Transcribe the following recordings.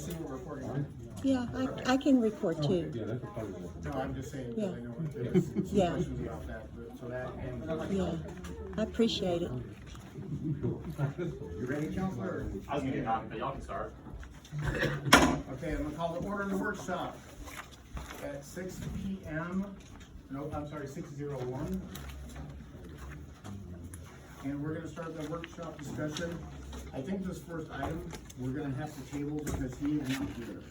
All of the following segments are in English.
see what reporting on. Yeah, I can report too. Yeah, that's a positive. No, I'm just saying, Yeah. because I know there was some Yeah. questions about that, but, so that, and. Yeah, I appreciate it. You ready, Counselor? I was gonna get out, but y'all can start. Okay, I'm gonna call the order of the workshop at 6 p.m. No, I'm sorry, 6:01. And we're gonna start the workshop discussion. I think this first item, we're gonna have to table because he is not here.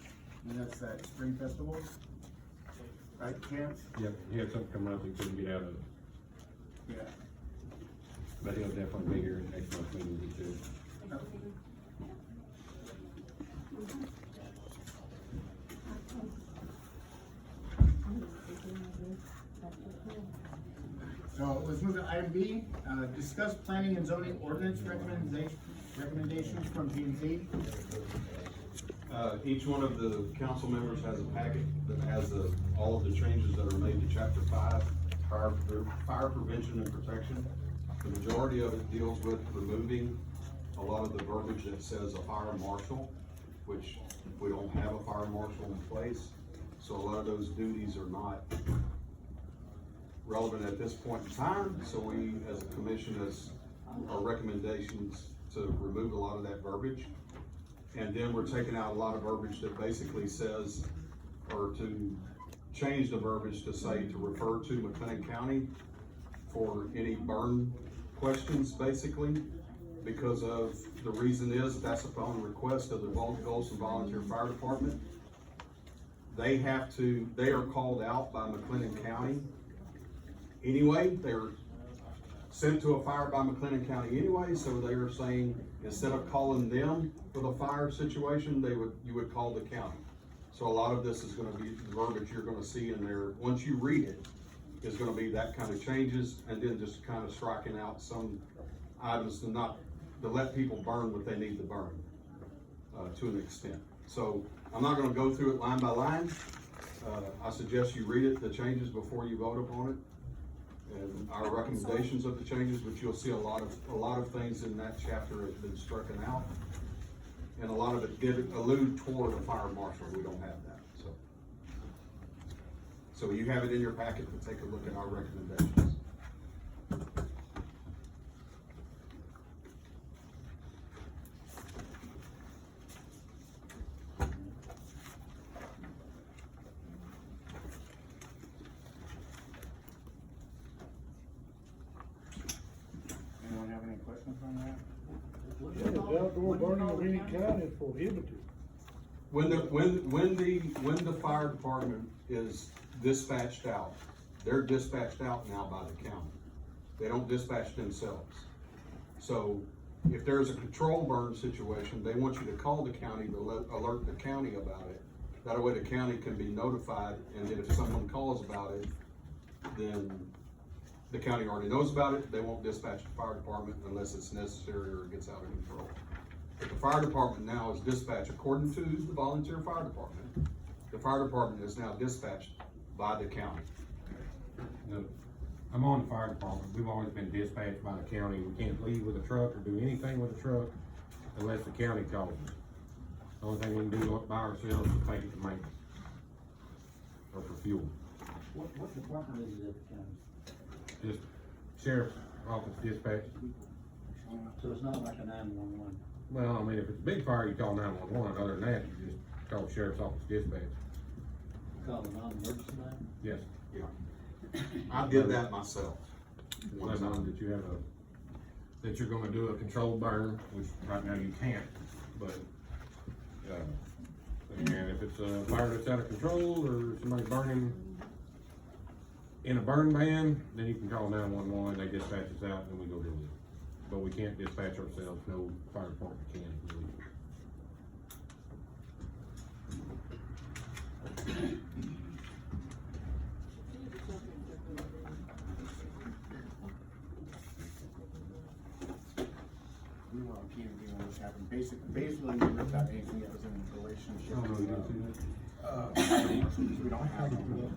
And that's that spring festival. Right, Chance? Yep, he had something come up he couldn't get out of it, Yeah. but he'll definitely be here in next month's meeting, he said. So let's move to item B, discuss planning and zoning ordinance recommendations from P and Z. Each one of the council members has a packet that has all of the changes that are made to chapter 5, fire prevention and protection. The majority of it deals with removing a lot of the verbiage that says a fire marshal, which we don't have a fire marshal in place. So a lot of those duties are not relevant at this point in time. So we, as a commission, our recommendations to remove a lot of that verbiage. And then we're taking out a lot of verbiage that basically says, or to change the verbiage to say to refer to McLennan County for any burn questions, basically, because of the reason is that's upon request of the Gholson Volunteer Fire Department. They are called out by McLennan County anyway. They're sent to a fire by McLennan County anyway, so they are saying instead of calling them for the fire situation, you would call the county. So a lot of this is going to be the verbiage you're going to see in there. Once you read it, is going to be that kind of changes, and then just kind of striking out some items to let people burn what they need to burn to an extent. So I'm not going to go through it line by line. I suggest you read it, the changes, before you vote upon it. And our recommendations of the changes, which you'll see a lot of things in that chapter have been stricken out, and a lot of it did allude toward a fire marshal. We don't have that, so you have it in your packet to take a look at our recommendations. Anyone have any questions on that? Yeah, outdoor burning of any kind is prohibited. When the fire department is dispatched out, they're dispatched out now by the county. They don't dispatch themselves. So if there's a control burn situation, they want you to call the county to alert the county about it. That way the county can be notified, and then if someone calls about it, then the county already knows about it. They won't dispatch the fire department unless it's necessary or it gets out of control. But the fire department now is dispatched according to the volunteer fire department. The fire department is now dispatched by the county. I'm on the fire department. We've always been dispatched by the county. We can't leave with a truck or do anything with a truck unless the county calls us. The only thing we can do by ourselves is take it to maintenance or for fuel. What department is it at the county? Just sheriff's office dispatch. So it's not like a 911? Well, I mean, if it's a big fire, you call 911. Other than that, you just call sheriff's office dispatch. Call a non-emergency line? Yes. Yeah. I did that myself. Let know that you have that you're gonna do a controlled burn, which right now you can't, but, and if it's a fire that's out of control or somebody burning in a burn ban, then you can call 911, they dispatch us out, and then we go do it. But we can't dispatch ourselves, no fire department can. We were on PMD when this happened. Basically, we ripped out anything that was in a relationship. Oh, no, you didn't see that? We don't have them.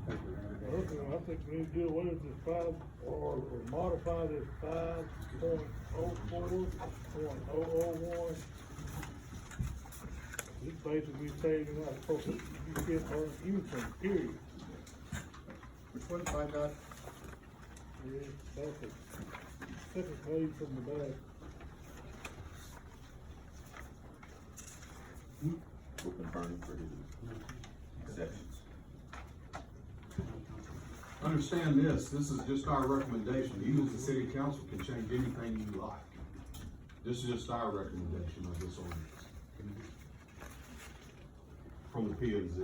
Okay, I think we need to do away with this or modify this 5.04.001. This basically saying you're not supposed to, you can't burn anything, period. Which one, 5 dot? Yeah, that's a second page from the back. Open burning prohibited. Exceptions. Understand this is just our recommendation, you as the city council can change anything you like. This is just our recommendation of this ordinance. From the P and Z.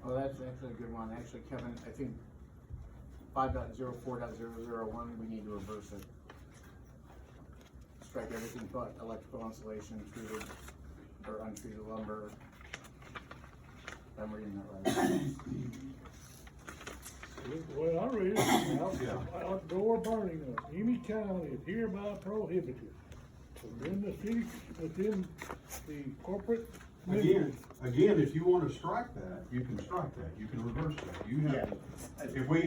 Oh, that's actually a good one. Actually, Kevin, I think 5.04.001, we need to reverse it. Strike everything but electrical insulation, treated or untreated lumber. I'm reading that right. The way I read it, outdoor burning of any kind is hereby prohibited within the city, within the corporate limits. Again, if you wanna strike that, you can strike that, you can reverse that, you have, if we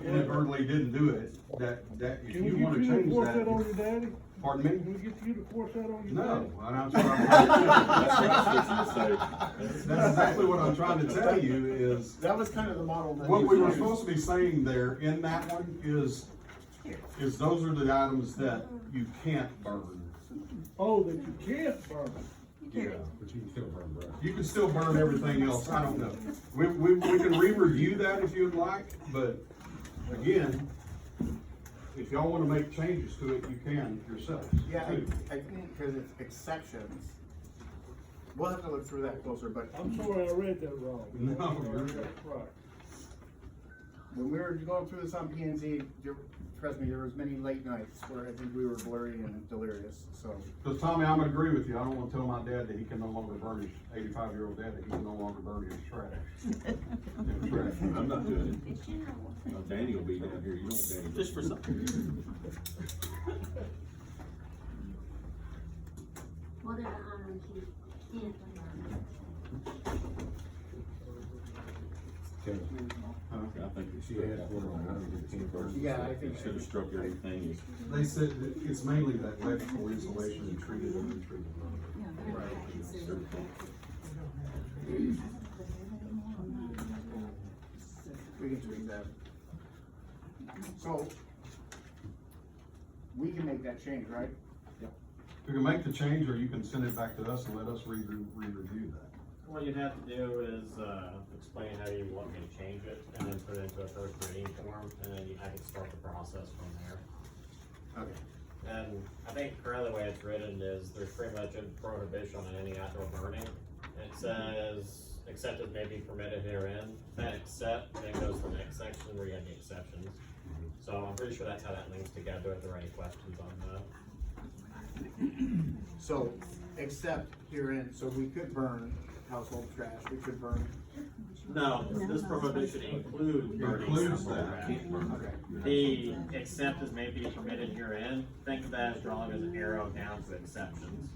inadvertently didn't do it, that, if Can you we wanna get you to change force that on that. your daddy? Pardon me? Can we get you to force that on your No, daddy? and I'm That's what I was fixing to say. That's exactly what I'm trying to tell you is, That was kind of the model that. what you we were used. supposed to be saying there in that one is those are the items that you can't burn. Oh, that you can't burn. Yeah. But you can still burn brush. You can still burn everything else, I don't know. We can re-review that if you'd like, but again, if y'all wanna make changes to it, you can yourselves. Yeah, too. I think because it's exceptions. We'll have to look through that closer, but I'm sorry, I read that wrong. No, you're good. That's right. when we were going through this on P and Z, trust me, there was many late nights where I think we were blurry and delirious, so. Cause Tommy, I'm gonna agree with you, I don't wanna tell my dad that he can no longer burn his, 85-year-old dad, that he can no longer burn his trash. In the trash. I'm not doing it. No, Danny will be down here, you don't want Danny. Just for something. What are the items you can't burn? Okay. I think we She should had have one on 115 first. Yeah, I think. Should have struck everything. They said that it's mainly that electrical insulation and treated and untreated. We can tweak that. So, we can make that change, right? You can make the change, or you can send it back to us and let us re-review that. What you'd have to do is, explain how you want me to change it, and then put it into a first reading form, and then I can start the process from there. Okay. And I think currently the way it's written is there's pretty much a prohibition on any outdoor burning. It says, except as may be permitted herein, then except, and then goes to the next section where you have the exceptions. So I'm pretty sure that's how that links together, if there are any questions on that. So, except herein, so we could burn household trash, we could burn. No, this prohibition includes burning Includes household that. trash. Okay. The except as may be permitted herein, think of that as drawing as an arrow down to exceptions.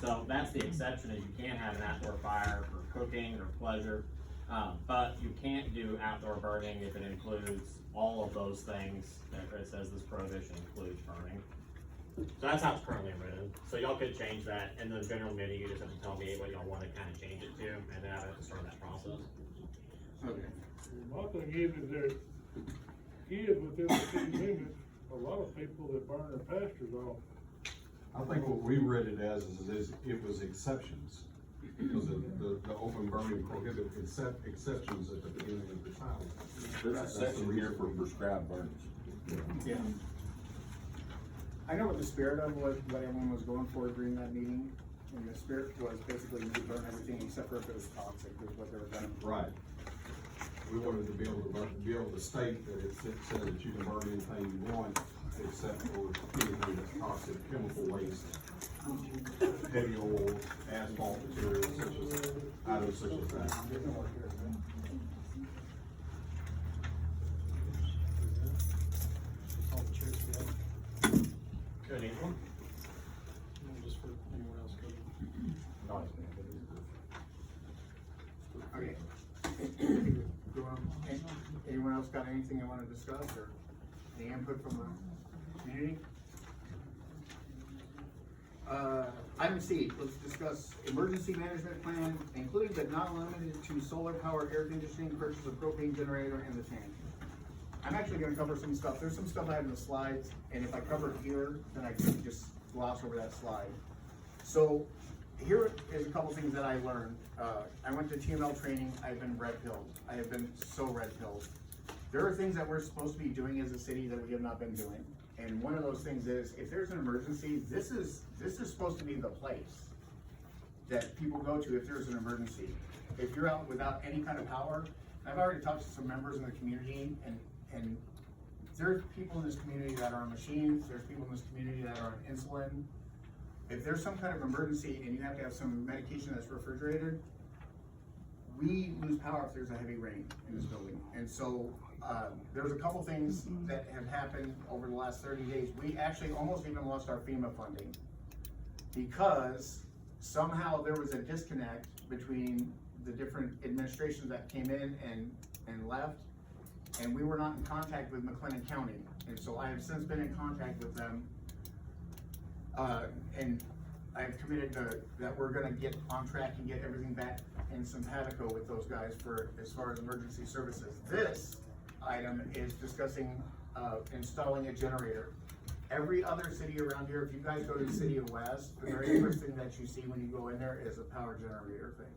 So that's the exception, is you can't have an outdoor fire for cooking or pleasure, but you can't do outdoor burning if it includes all of those things, that it says this prohibition includes burning. So that's how it's currently written, so y'all could change that in the general meeting, you just have to tell me what y'all wanna kinda change it to, and then I have to start that process. Okay. My thing is that kids within the city limits, a lot of people that burn their pastures off. I think what we read it as is it was exceptions, because the open burning prohibit exceptions at the beginning of the title. There's a section here for prescribed burns. Yeah. I know what the spirit of what everyone was going for during that meeting, and the spirit was basically you could burn everything except for if it was toxic, was what they were gonna. Right. We wanted to be able to state that it said that you can burn anything you want, except for anything that's toxic, chemical waste, heavy oil, asphalt materials, items such as that. Good evening. Just for anyone else. No, Anyone else got anything they wanna discuss, or any input from the community? Item C, let's discuss emergency management plan, including but not limited to solar powered air conditioning, purchase of propane generator, and the tank. I'm actually gonna cover some stuff, there's some stuff I have in the slides, and if I cover it here, then I can just gloss over that slide. So, here is a couple things that I learned. I went to TML training, I've been red pilled, I have been so red pilled. There are things that we're supposed to be doing as a city that we have not been doing. And one of those things is, if there's an emergency, this is supposed to be the place that people go to if there's an emergency. If you're out without any kind of power, I've already talked to some members in the community, and there's people in this community that are on machines, there's people in this community that are on insulin. If there's some kind of emergency and you have to have some medication that's refrigerated, we lose power if there's a heavy rain in this building. And so, there's a couple things that have happened over the last 30 days. We actually almost even lost our FEMA funding because somehow there was a disconnect between the different administrations that came in and left, and we were not in contact with McLennan County. And so I have since been in contact with them, and I've committed that we're gonna get on track and get everything back in simpatico with those guys for as far as emergency services. This item is discussing installing a generator. Every other city around here, if you guys go to the city of West, the very first thing that you see when you go in there is a power generator thing.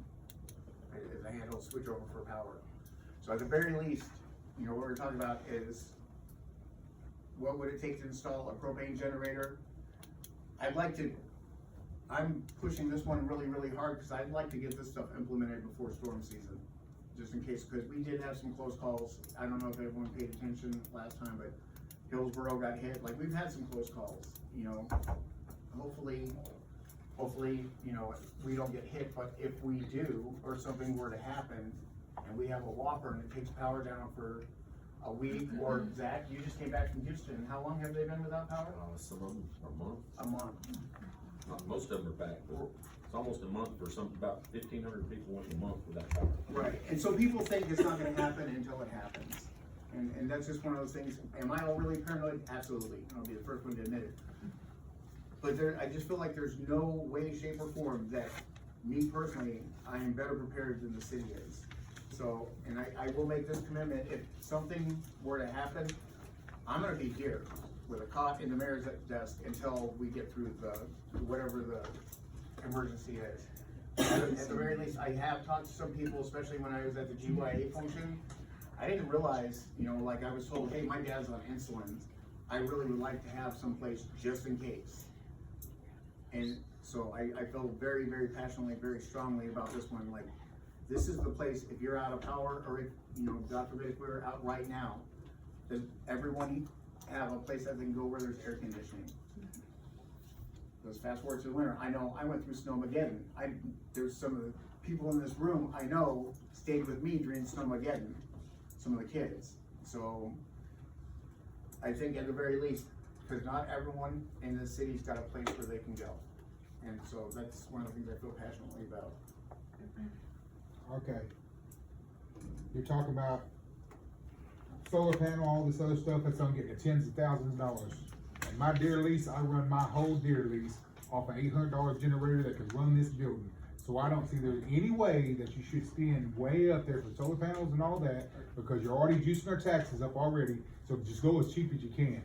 It is a handheld switch over for power. So at the very least, you know, what we're talking about is what would it take to install a propane generator? I'm pushing this one really, really hard because I'd like to get this stuff implemented before storm season, just in case, because we did have some close calls. I don't know if everyone paid attention last time, but Hillsborough got hit. Like, we've had some close calls, you know. Hopefully, you know, we don't get hit, but if we do, or something were to happen, and we have a whopper and it takes power down for a week, or Zach, you just came back from Houston. How long have they been without power? Some of them are a month. A month. Most of them are back, but it's almost a month for some, about 1,500 people went a month without power. Right, and so people think it's not gonna happen until it happens. And that's just one of those things. Am I overly paranoid? Absolutely, I'll be the first one to admit it. But I just feel like there's no way, shape, or form that me personally, I am better prepared than the city is. So, and I will make this commitment, if something were to happen, I'm gonna be here with a cot in the mayor's desk until we get through whatever the emergency is. At the very least, I have talked to some people, especially when I was at the GYA function. I didn't realize, you know, like I was told, hey, my dad's on insulin. I really would like to have some place just in case. And so I felt very, very passionately, very strongly about this one. Like, this is the place, if you're out of power, or if, you know, God forbid, if we're out right now, does everyone have a place that they can go where there's air conditioning? Let's fast forward to the winter. I know I went through Snowmageddon. There's some of the people in this room I know stayed with me during Snowmageddon, some of the kids. So I think at the very least, because not everyone in the city's got a place where they can go. And so that's one of the things I feel passionately about. Okay. You're talking about solar panel, all this other stuff that's gonna get you tens of thousands of dollars. And my dear lease, I run my whole dear lease off an $800 generator that could run this building. So I don't see there's any way that you should spend way up there for solar panels and all that, because you're already juicing our taxes up already. So just go as cheap as you can.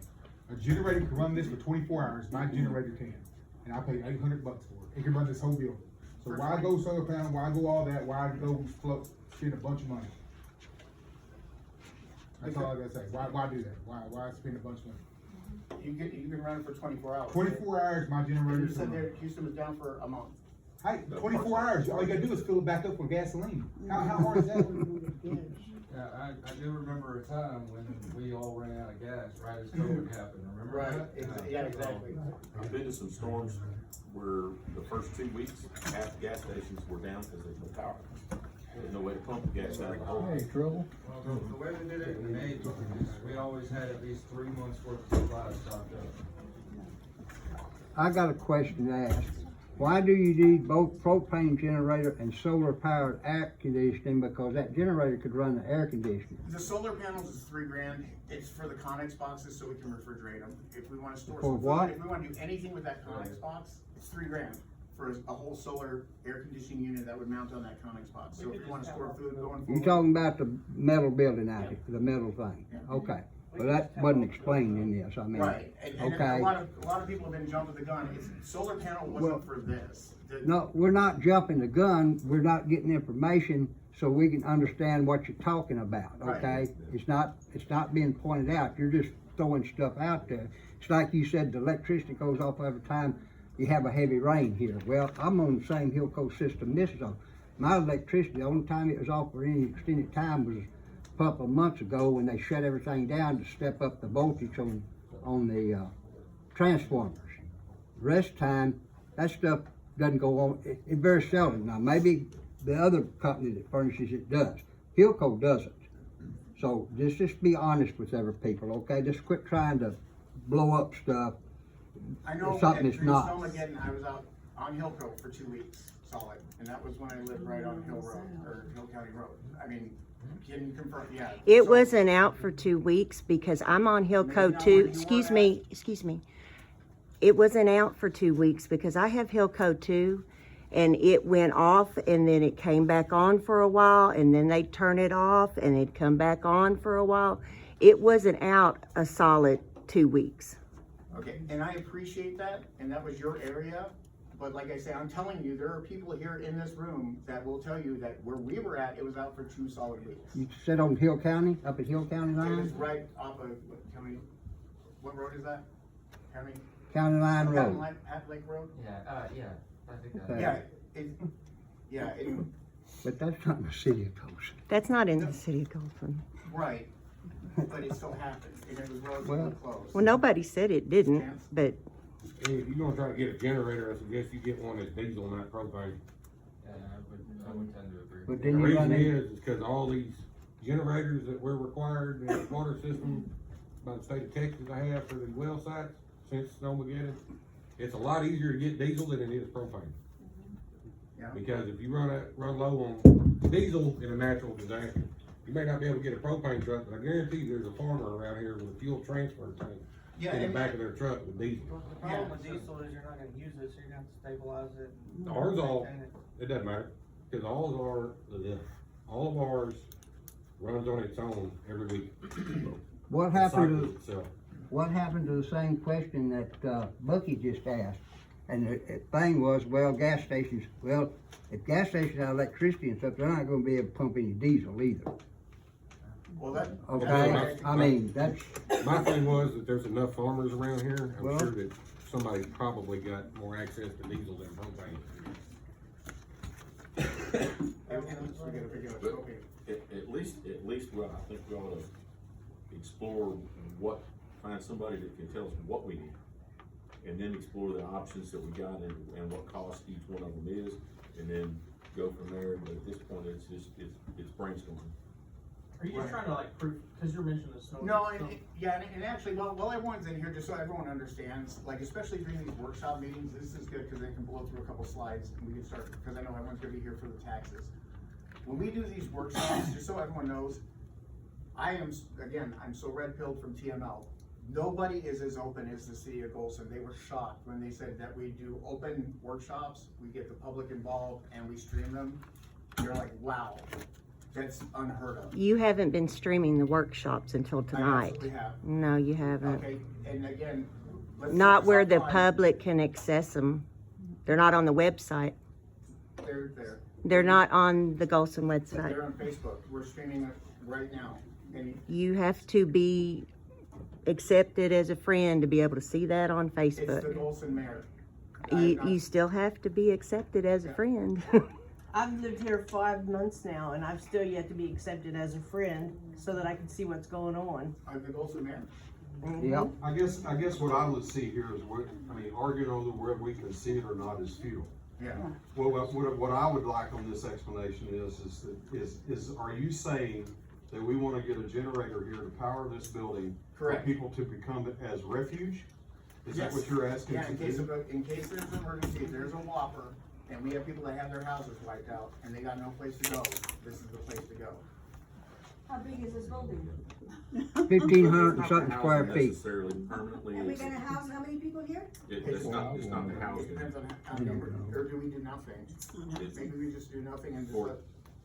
A generator can run this for 24 hours, my generator can. And I pay $800 for it. It can run this whole building. So why go solar panel, why go all that, why go spend a bunch of money? That's all I gotta say. Why do that? Why spend a bunch of money? You can run it for 24 hours. 24 hours, my generator. You said that Houston was down for a month. Hey, 24 hours, all you gotta do is fill it back up with gasoline. How hard is that? Yeah, I do remember a time when we all ran out of gas right as COVID happened, remember that? Yeah, exactly. I've been to some storms where the first 2 weeks, half the gas stations were down because there's no power. There's no way to pump the gas out of the hole. trouble. Well, The way they did it, in May, we always had at least 3 months worth of supplies stocked up. I got a question to ask. why do you need both propane generator and solar powered air conditioning? Because that generator could run the air conditioning. The solar panels is $3,000. It's for the Connex boxes so we can refrigerate them. If we wanna store For some what? food, if we wanna do anything with that Connex box, it's $3,000 for a whole solar air conditioning unit that would mount on that Connex box. So if you wanna store food going You're forward. talking about the metal building out here, the metal thing? Okay, well, that wasn't explained in this, I mean. Right, and Okay. a lot of people have been jumping the gun. Solar panel Well, wasn't for this. No, we're not jumping the gun, we're not getting information so we can understand what you're talking about, okay? Right. It's not being pointed out, you're just throwing stuff out there. It's like you said, the electricity goes off every time you have a heavy rain here. Well, I'm on the same Hill Coast system this is on. My electricity, the only time it was off for any extended time was a couple of months ago when they shut everything down to step up the voltage on the transformers. The rest of the time, that stuff doesn't go on, it very seldom. Now, maybe the other company that furnishes it does. Hillco doesn't. So just be honest with every people, okay? Just quit trying to blow up stuff. I know Something that is during not. Snowmageddon, I was out on Hillco for 2 weeks solid, and that was when I lived right on Hill Road, or Hill County Road. I mean, can you confirm, yeah. It So- wasn't out for 2 weeks because I'm on Hill Maybe Code not 2. where you Excuse were me. It wasn't out for 2 weeks because I have Hill Code 2 and it went off and then it came back on for a while and then they'd turn it off and it'd come back on for a while. It wasn't out a solid 2 weeks. Okay, and I appreciate that, and that was your area, but like I say, I'm telling you, there are people here in this room that will tell you that where we were at, it was out for 2 solid weeks. You sit on Hill County, up at Hill County It was line? right off of, what road is that? County? County Line Road. Pat Lake Road? Yeah, I think Okay. Yeah, it, But that's not in the city of Gholson. That's not in the city of Gholson. right, but it still happened, and it was relatively Well- close. Well, nobody said it didn't, but If you're gonna try to get a generator, I suggest you get one that's diesel, not propane. Yeah, I would tend to agree. But The then you reason run in, is because all these generators that we're required in the water system by the state of Texas to have for the well sites since Snowmageddon, it's a lot easier to get diesel than it is propane. Yeah. Because if you run low on diesel in a natural disaster, you may not be able to get a propane truck, but I guarantee you there's a farmer around here with a fuel transfer tank Yeah, in the and- back of their truck with diesel. The problem with diesel is you're not gonna use it, so you're gonna have to stabilize it. and Ours all, maintain it. it doesn't matter, cause all of ours runs on its own every week. what It happened cycles to, itself. what happened to the same question that, Bucky just asked? And the thing was, well, gas stations, well, if gas stations have electricity and stuff, they're not gonna be able to pump any diesel either. Well, that. Okay, I mean, that's, My thing was that there's enough farmers around here, I'm Well- sure that somebody probably got more access to diesel than propane. But at least, well, I think we ought to explore find somebody that can tell us what we need. And then explore the options that we got and what cost each one of them is, and then go from there, but at this point, it's brainstorming. Are you just trying to like prove, cause you're mentioning the snow. No, and actually, while everyone's in here, just so everyone understands, like, especially during these workshop meetings, this is good, cause they can blow through a couple slides, and we can start, cause I know everyone's gonna be here for the taxes. When we do these workshops, just so everyone knows, I'm so red-pilled from TML. Nobody is as open as the city of Gholson. They were shocked when they said that we do open workshops, we get the public involved, and we stream them. They're like, wow, that's unheard of. you haven't been streaming the workshops until I tonight. absolutely have. No, you haven't. Okay, and again. let's Not focus where on the time. public can access them. They're not on the website. They're there. They're not on the Gholson But website. they're on Facebook. We're streaming it right now. And You have to be accepted as a friend to be able to see that on it's the Facebook. Gholson mayor. You still have to be accepted as a friend. I've lived here 5 months now, and I've still yet to be accepted as a friend so that I can see what's going on. I'm the Gholson mayor. yep, I guess what I would see here is arguing over whether we can see it or not is futile. Yeah. Well, what I would like on this explanation is are you saying that we wanna get a generator here to power this building? Correct. For people to become as refuge? Is that what you're asking? Yeah, to in case do? in case there's an emergency, if there's a whopper, and we have people that have their houses wiped out, and they got no place to go, this is the place to go. How big is this building? 1,500 and something square feet. Necessarily permanently. And we're gonna house how many people here? It's not the housing. It depends on how many, or do we do nothing? Maybe we just do nothing and just let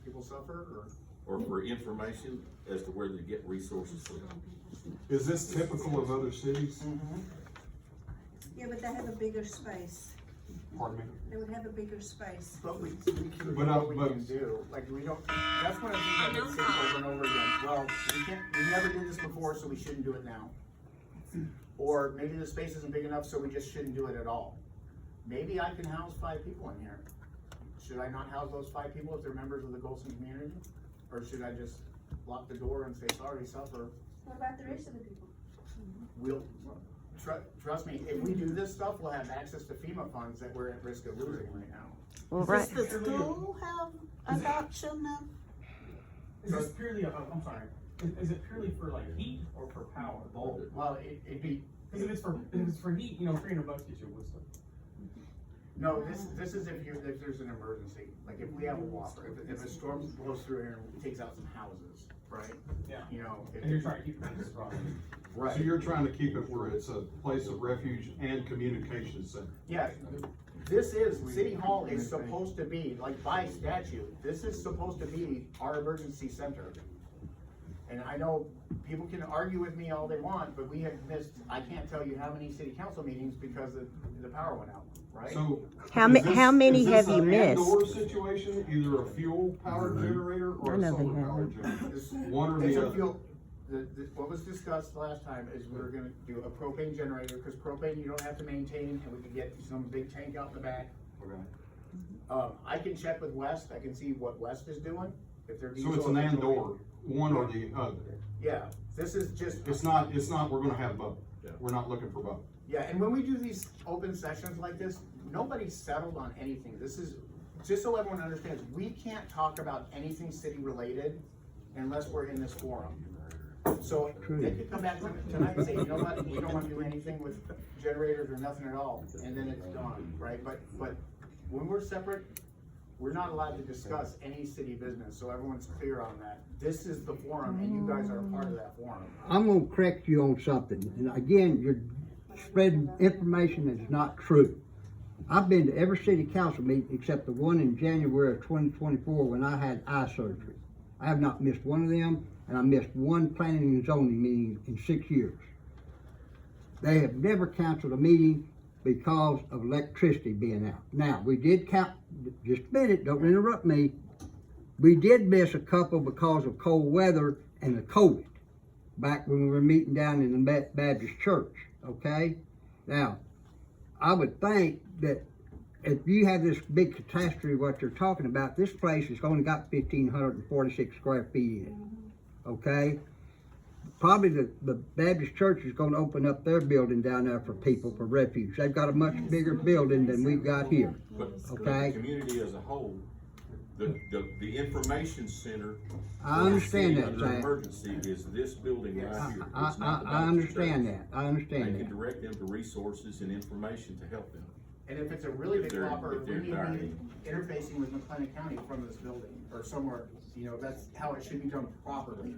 people suffer, or? Or for information as to where to get resources for them. Is this typical of other cities? Yeah, but they have a bigger space. Pardon me? They would have a bigger space. But we can do But, what we but- can do, like, we don't, that's one of the things I've been saying over and over again, well, we never did this before, so we shouldn't do it now. Or maybe the space isn't big enough, so we just shouldn't do it at all. Maybe I can house 5 people in here. Should I not house those 5 people if they're members of the Gholson community? Or should I just lock the door and say, sorry, suffer? What about the rest of the people? We'll, trust me, if we do this stuff, we'll have access to FEMA funds that we're at risk of losing right now. Well, right. Does the school have adoption now? Is this purely, I'm sorry, is it purely for like heat or for power? Well, it'd be, Cause if it's for heat, you know, $300 gets you a wood stove. no, this is if there's an emergency, like if we have a whopper, if a storm blows through here and takes out some houses, right? Yeah. You know. And you're trying to keep it in this problem. Right. So you're trying to keep it where it's a place of refuge and communication center? Yeah, this is, City Hall is supposed to be, like by statute, this is supposed to be our emergency center. And I know people can argue with me all they want, but we have missed, I can't tell you how many city council meetings because the power went out, right? So. How is this- how many is this have you an missed? and/or situation, either a fuel powered generator or I a know they solar powered haven't. generator? This- One or it's the a other. fuel- what was discussed last time is we're gonna do a propane generator, cause propane you don't have to maintain, and we can get some big tank out in the back. Okay. I can check with West, I can see what West is doing, if they're. So it's an and/or, one or the other. Yeah, this is just. It's not, we're gonna have both. We're not looking for both. Yeah, and when we do these open sessions like this, nobody's settled on anything. This is, just so everyone understands, we can't talk about anything city related unless we're in this forum. So they could come back tonight and say, you know what, we don't wanna do anything with generators or nothing at all, and then it's gone, right? But when we're separate, we're not allowed to discuss any city business, so everyone's clear on that. This is the forum, and you guys are a part of that forum. I'm gonna correct you on something, and again, you're spreading information that is not true. I've been to every city council meeting except the one in January of 2024 when I had eye surgery. I have not missed one of them, and I missed one planning and zoning meeting in 6 years. They have never canceled a meeting because of electricity being out. Now, we did count, just a minute, don't interrupt me. We did miss a couple because of cold weather and the COVID, back when we were meeting down in the Baptist church, okay? Now, I would think that if you have this big catastrophe, what you're talking about, this place has only got 1,546 square feet in it, okay? Probably the Baptist church is gonna open up their building down there for people, for refuge. They've got a much bigger building than we've got here, But okay? the community as a whole, the information center. I understand that, Under Zach. emergency is this building right here. I It's not the I understand Baptist that, I church. understand They that. can direct them to resources and information to help them. And if it's a really If big they're- whopper, if we they're need to dying. be interfacing with McLennan County from this building, or somewhere, you know, that's how it should be done properly.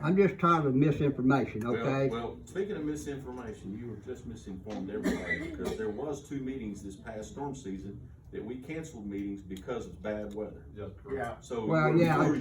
I'm just tired of misinformation, okay? Well, speaking of misinformation, you were just misinformed everybody, because there was 2 meetings this past storm season that we canceled meetings because of bad weather. Yeah. So. Well, we're- yeah, we're the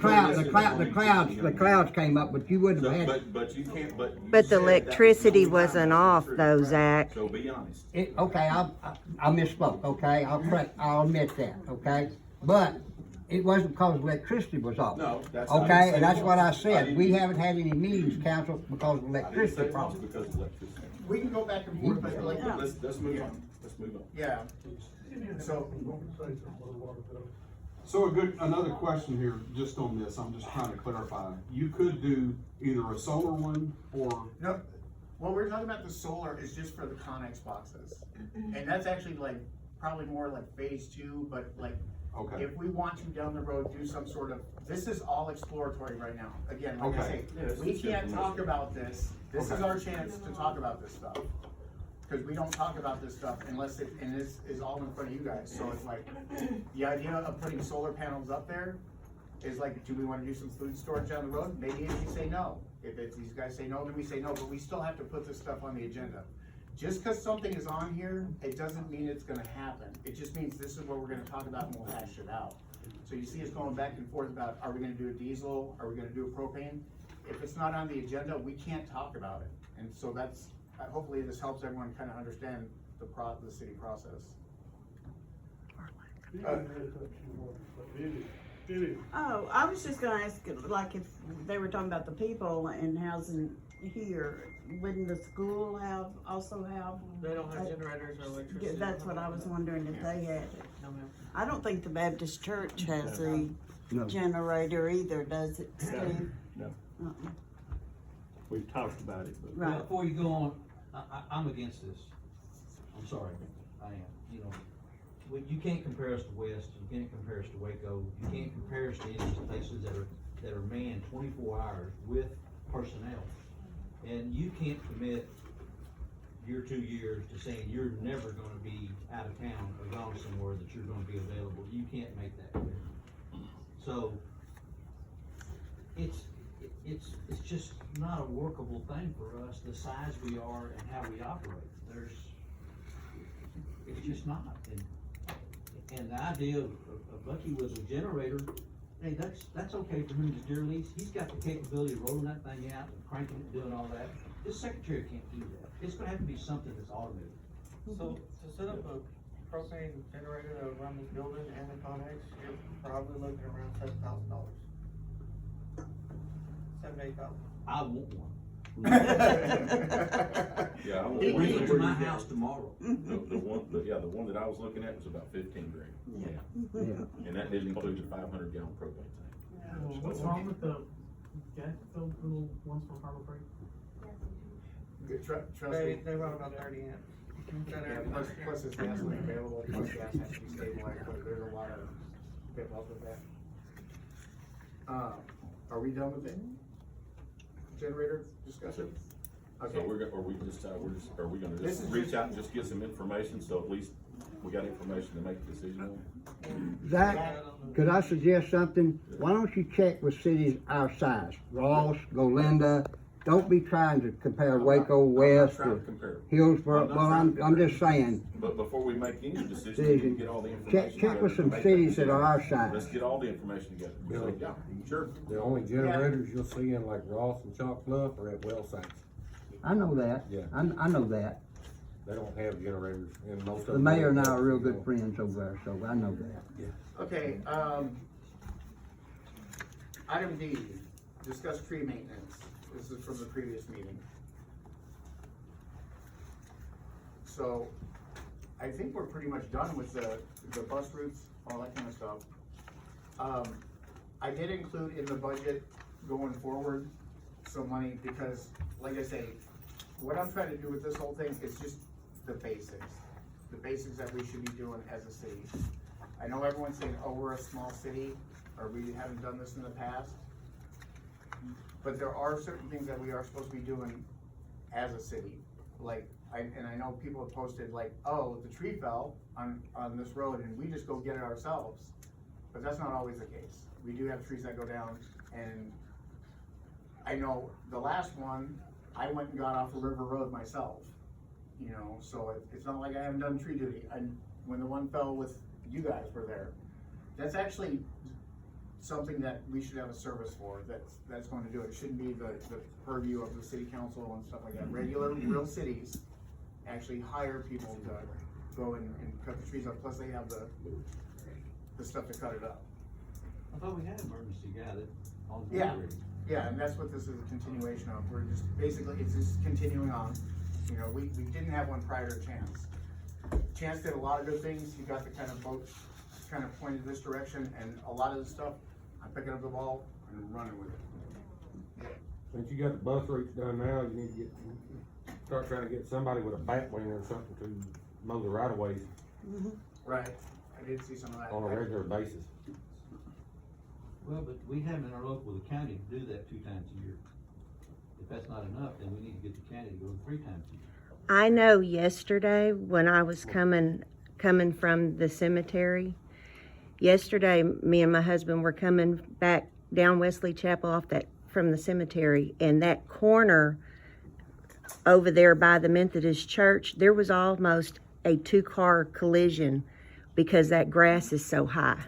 clouds came up, but you wouldn't So, have had. but you can't, but. you But the said that was electricity only time wasn't it off true. though, Zach. So be honest. Okay, I misspoke, okay, I'll admit that, okay? But it wasn't because electricity was off. No, that's. I didn't Okay, say and that's it what I was. said, didn't- we haven't had any meetings canceled because of I didn't say electricity it was problems. because of electricity. We can go back and forth, but like, Let's move on, let's move on. yeah. So, So another question here, just on this, I'm just trying to clarify. You could do either a solar one or, no, what we're talking about, the solar is just for the Connex boxes. And that's actually like, probably more like phase 2, but like, okay, if we want to down the road do some sort of, this is all exploratory right now. Again, like I Okay. say, we can't talk about this. This is Okay. our chance to talk about this stuff. cause we don't talk about this stuff unless it, and this is all in front of you guys, so it's like, the idea of putting solar panels up there is like, do we wanna do some food storage down the road? Maybe if you say no, if it's, these guys say no, then we say no, but we still have to put this stuff on the agenda. Just cause something is on here, it doesn't mean it's gonna happen, it just means this is what we're gonna talk about and we'll hash it out. So you see us going back and forth about, are we gonna do a diesel, are we gonna do a propane? If it's not on the agenda, we can't talk about it, and so that's, hopefully this helps everyone kinda understand the city process. Oh, I was just gonna ask, like, if they were talking about the people and housing here, wouldn't the school also have? They don't have generators or electricity. That's what I was wondering if they had it. No, ma'am. I don't think the Baptist church has a No. generator either, does it, Steve? No. Uh-uh. We've talked about it, but. Right. Before you go on, I'm against this. I'm sorry, I am, you know. You can't compare us to West, you can't compare us to Waco, you can't compare us to any places that are manned 24 hours with personnel. And you can't commit your 2 years to saying you're never gonna be out of town or gone somewhere that you're gonna be available. You can't make that clear. So, it's just not a workable thing for us, the size we are and how we operate. It's just not. And the idea of Bucky was a generator, hey, that's okay for him to dear lease. He's got the capability of rolling that thing out and cranking it, doing all that. This secretary can't do that. It's gonna have to be something that's automated. So to set up a propane generator that would run this building and the Connex, you're probably looking around $7,000. 7,000 to 8,000. I want one. Yeah, I want Bring it to one. my house tomorrow. The one that I was looking at was about 15 grand. Yeah. And that didn't include the 500 gallon propane tank. Well, what's wrong with the gas filled little ones from Harbor Freight? Trust me. They run about 30 amps. Yeah, plus it's gasoline available, plus gas has to be stabilized, but there's a lot of pitfalls with that. Are we done with the generator discussion? So Okay, are we gonna This just is reach just- out and just get some information, so at least we got information to make a decision on? Zach, could I suggest something? Why don't you check with cities our size? Ross, Golinda, don't be trying to compare Waco, I'm not West, trying or to compare. Hillsborough. I'm not Well, trying to I'm compare. just saying, But before we make any decision, we can get all the information. check with together to some make cities that decision. are our size. Let's get all the information together. Billy. Yeah, sure. The only generators you'll see in like Ross and Chalk Bluff are at well sites. I know that. Yeah. I know that. They don't have generators in most of them. The mayor and I are real good friends over there, so I know that. okay, item D, discuss tree maintenance. This is from the previous meeting. So, I think we're pretty much done with the bus routes, all that kind of stuff. I did include in the budget going forward some money because, like I say, what I'm trying to do with this whole thing is just the basics that we should be doing as a city. I know everyone's saying, oh, we're a small city, or we haven't done this in the past. But there are certain things that we are supposed to be doing as a city. Like, and I know people have posted like, oh, the tree fell on this road and we just go get it ourselves. But that's not always the case. We do have trees that go down, and I know the last one, I went and got off of River Road myself. You know, so it's not like I haven't done tree duty. When the one fell with you guys were there, that's actually something that we should have a service for, that's going to do it. It shouldn't be the purview of the city council and stuff like that. Regular, real cities actually hire people to go and cut the trees up, plus they have the stuff to cut it up. I thought we had an emergency guy that on the Yeah. rig. Yeah, and that's what this is a continuation of. We're just, basically, it's just continuing on. You know, we didn't have one prior to Chance. Chance did a lot of good things. He got the kind of boat, kind of pointed this direction, and a lot of the stuff, I'm picking up the ball and running with it. Since you got the bus routes done now, you need to start trying to get somebody with a bat wing or something to mow the right of ways Right, I did see some of that. on a regular basis. Well, but we have in our local county to do that 2 times a year. If that's not enough, then we need to get the county to go 3 times a year. I know yesterday when I was coming from the cemetery, yesterday me and my husband were coming back down Wesley Chapel from the cemetery, and that corner over there by the Methodist Church, there was almost a 2-car collision because that grass is so high.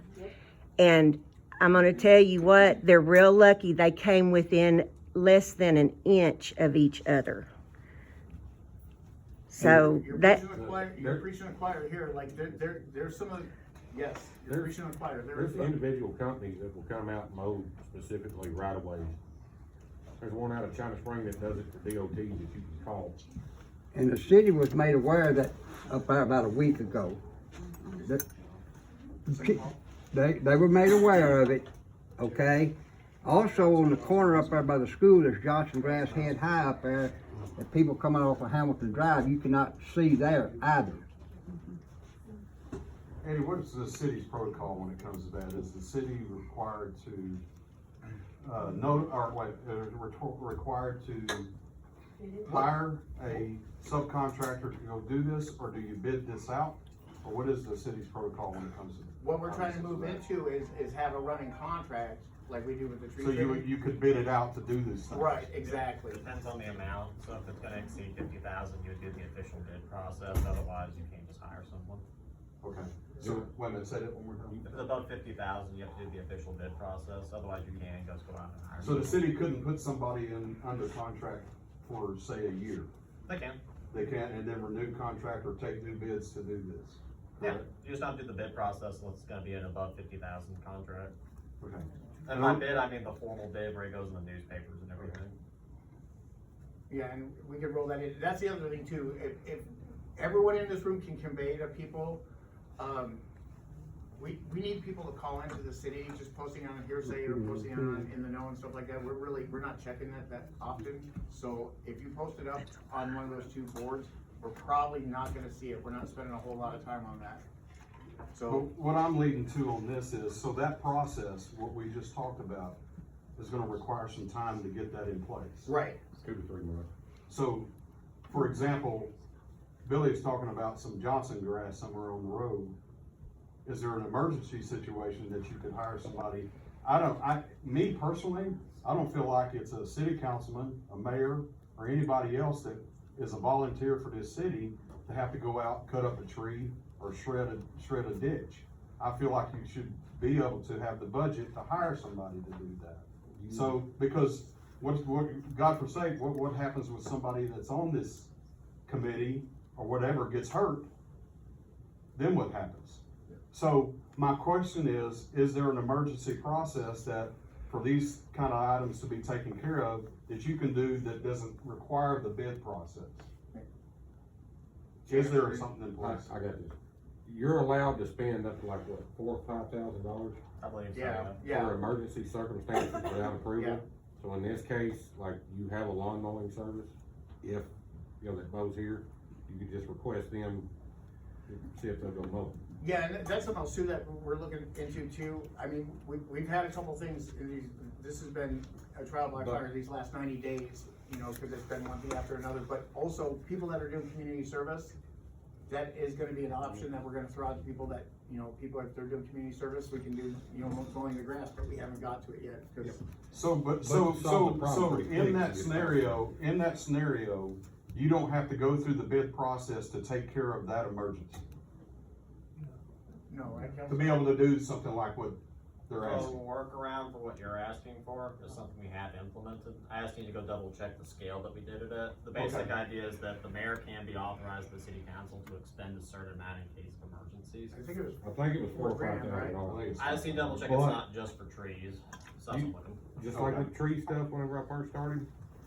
And I'm gonna tell you what, they're real lucky they came within less than an inch of each other. So You're that, preaching to the choir here, like, there's some of, yes, you're preaching to the choir. There's individual companies that will come out and mow specifically right away. There's one out of China Spring that does it for DOT that you can call. And the city was made aware of that up there about a week ago. They were made aware of it, okay? Also on the corner up there by the school, there's Johnson Grass head high up there. If people coming off of Hamilton Drive, you cannot see there either. Eddie, what is the city's protocol when it comes to that? Is the city required to, required to hire a subcontractor to go do this, or do you bid this out? Or what is the city's protocol when it comes to? What we're trying to move into is have a running contract like we do with the tree. So you could bid it out to do this thing? Right, exactly. Depends on the amount, so if it's gonna exceed 50,000, you would do the official bid process, otherwise you can't just hire someone. Okay, so, wait a minute, say that one more time. If it's above 50,000, you have to do the official bid process, otherwise you can't just go out and hire. So the someone. city couldn't put somebody in under contract for, say, a year? They can. They can't, and then renew contract or take new bids to do this? Yeah, you just don't do the bid process unless it's gonna be an above 50,000 contract. Okay. And by bid, I mean the formal bid where it goes in the newspapers and everything. Yeah, and we could roll that in. That's the other thing too. If everyone in this room can convey to people, we need people to call into the city, just posting on hearsay or posting on in the know and stuff like that. We're not checking that often. So if you post it up on one of those 2 boards, we're probably not gonna see it. We're not spending a whole lot of time on that. But So, what I'm leading to on this is, so that process, what we just talked about, is gonna require some time to get that in place. right. 2 to 3 months. So, for example, Billy's talking about some Johnson grass somewhere on the road. Is there an emergency situation that you could hire somebody? Me personally, I don't feel like it's a city councilman, a mayor, or anybody else that is a volunteer for this city to have to go out, cut up a tree, or shred a ditch. I feel like you should be able to have the budget to hire somebody to do that. So, because what God forsake, what happens with somebody that's on this committee or whatever gets hurt, then what happens? So my question is there an emergency process that for these kind of items to be taken care of that you can do that doesn't require the bid process? Is there something in place? I got this. You're allowed to spend up to like what, $4,000 or $5,000 I believe so. Yeah. for emergency circumstances without approval. Yeah. So in this case, like you have a lawn mowing service, if that mows here, you could just request them to see if they'll go mow. Yeah, and that's something else too that we're looking into too. I mean, we've had a couple things in these, this has been a trial by fire these last 90 days, cause it's been one thing after another, but also people that are doing community service, that is gonna be an option that we're gonna throw out to people that, people, if they're doing community service, we can do, mowing the grass, but we haven't got to it yet. 'Cause So in that scenario, you don't have to go through the bid process to take care of that emergency. No, right, To be able to do something like what they're So asking. workaround for what you're asking for is something we have implemented. I asked you to go double check the scale that we did it at. The basic idea is that the mayor can be authorized by the city council to expend a certain amount in case of emergencies. I think it was $4,000 or $5,000. I just need to double check, it's not just for trees, subsequent. Just like with tree stuff, whenever I first started,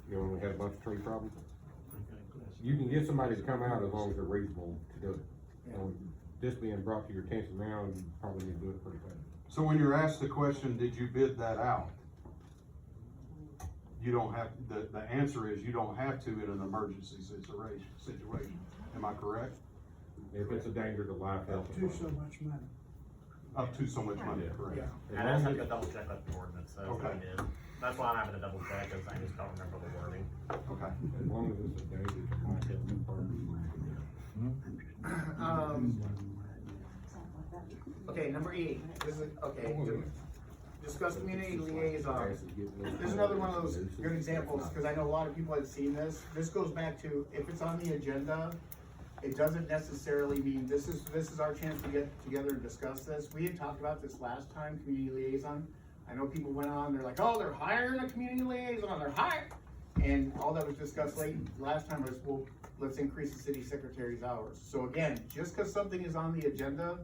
when we had a bunch of tree problems. You can get somebody to come out as long as they're reasonable to do it. This being brought to your attention now, you probably need to do it pretty fast. So when you're asked the question, did you bid that out? You don't have, the answer is you don't have to in an emergency situation. Am I correct? If it's a danger to life, health. Up to so much money. Up to so much money, correct? Yeah. I just have to double check what the ordinance says, Okay. what it is. That's why I'm having to double check, cause I just don't remember the wording. Okay. As long as it's a day that you might get the Okay, number 8, this is, okay, discuss community liaison. This is another one of those good examples, because I know a lot of people have seen this. This goes back to, if it's on the agenda, it doesn't necessarily mean, this is our chance to get together and discuss this. We had talked about this last time, community liaison. I know people went on, they're like, oh, they're hiring a community liaison, they're hiring. And all that was discussed last time was, well, let's increase the city secretary's hours. So again, just because something is on the agenda,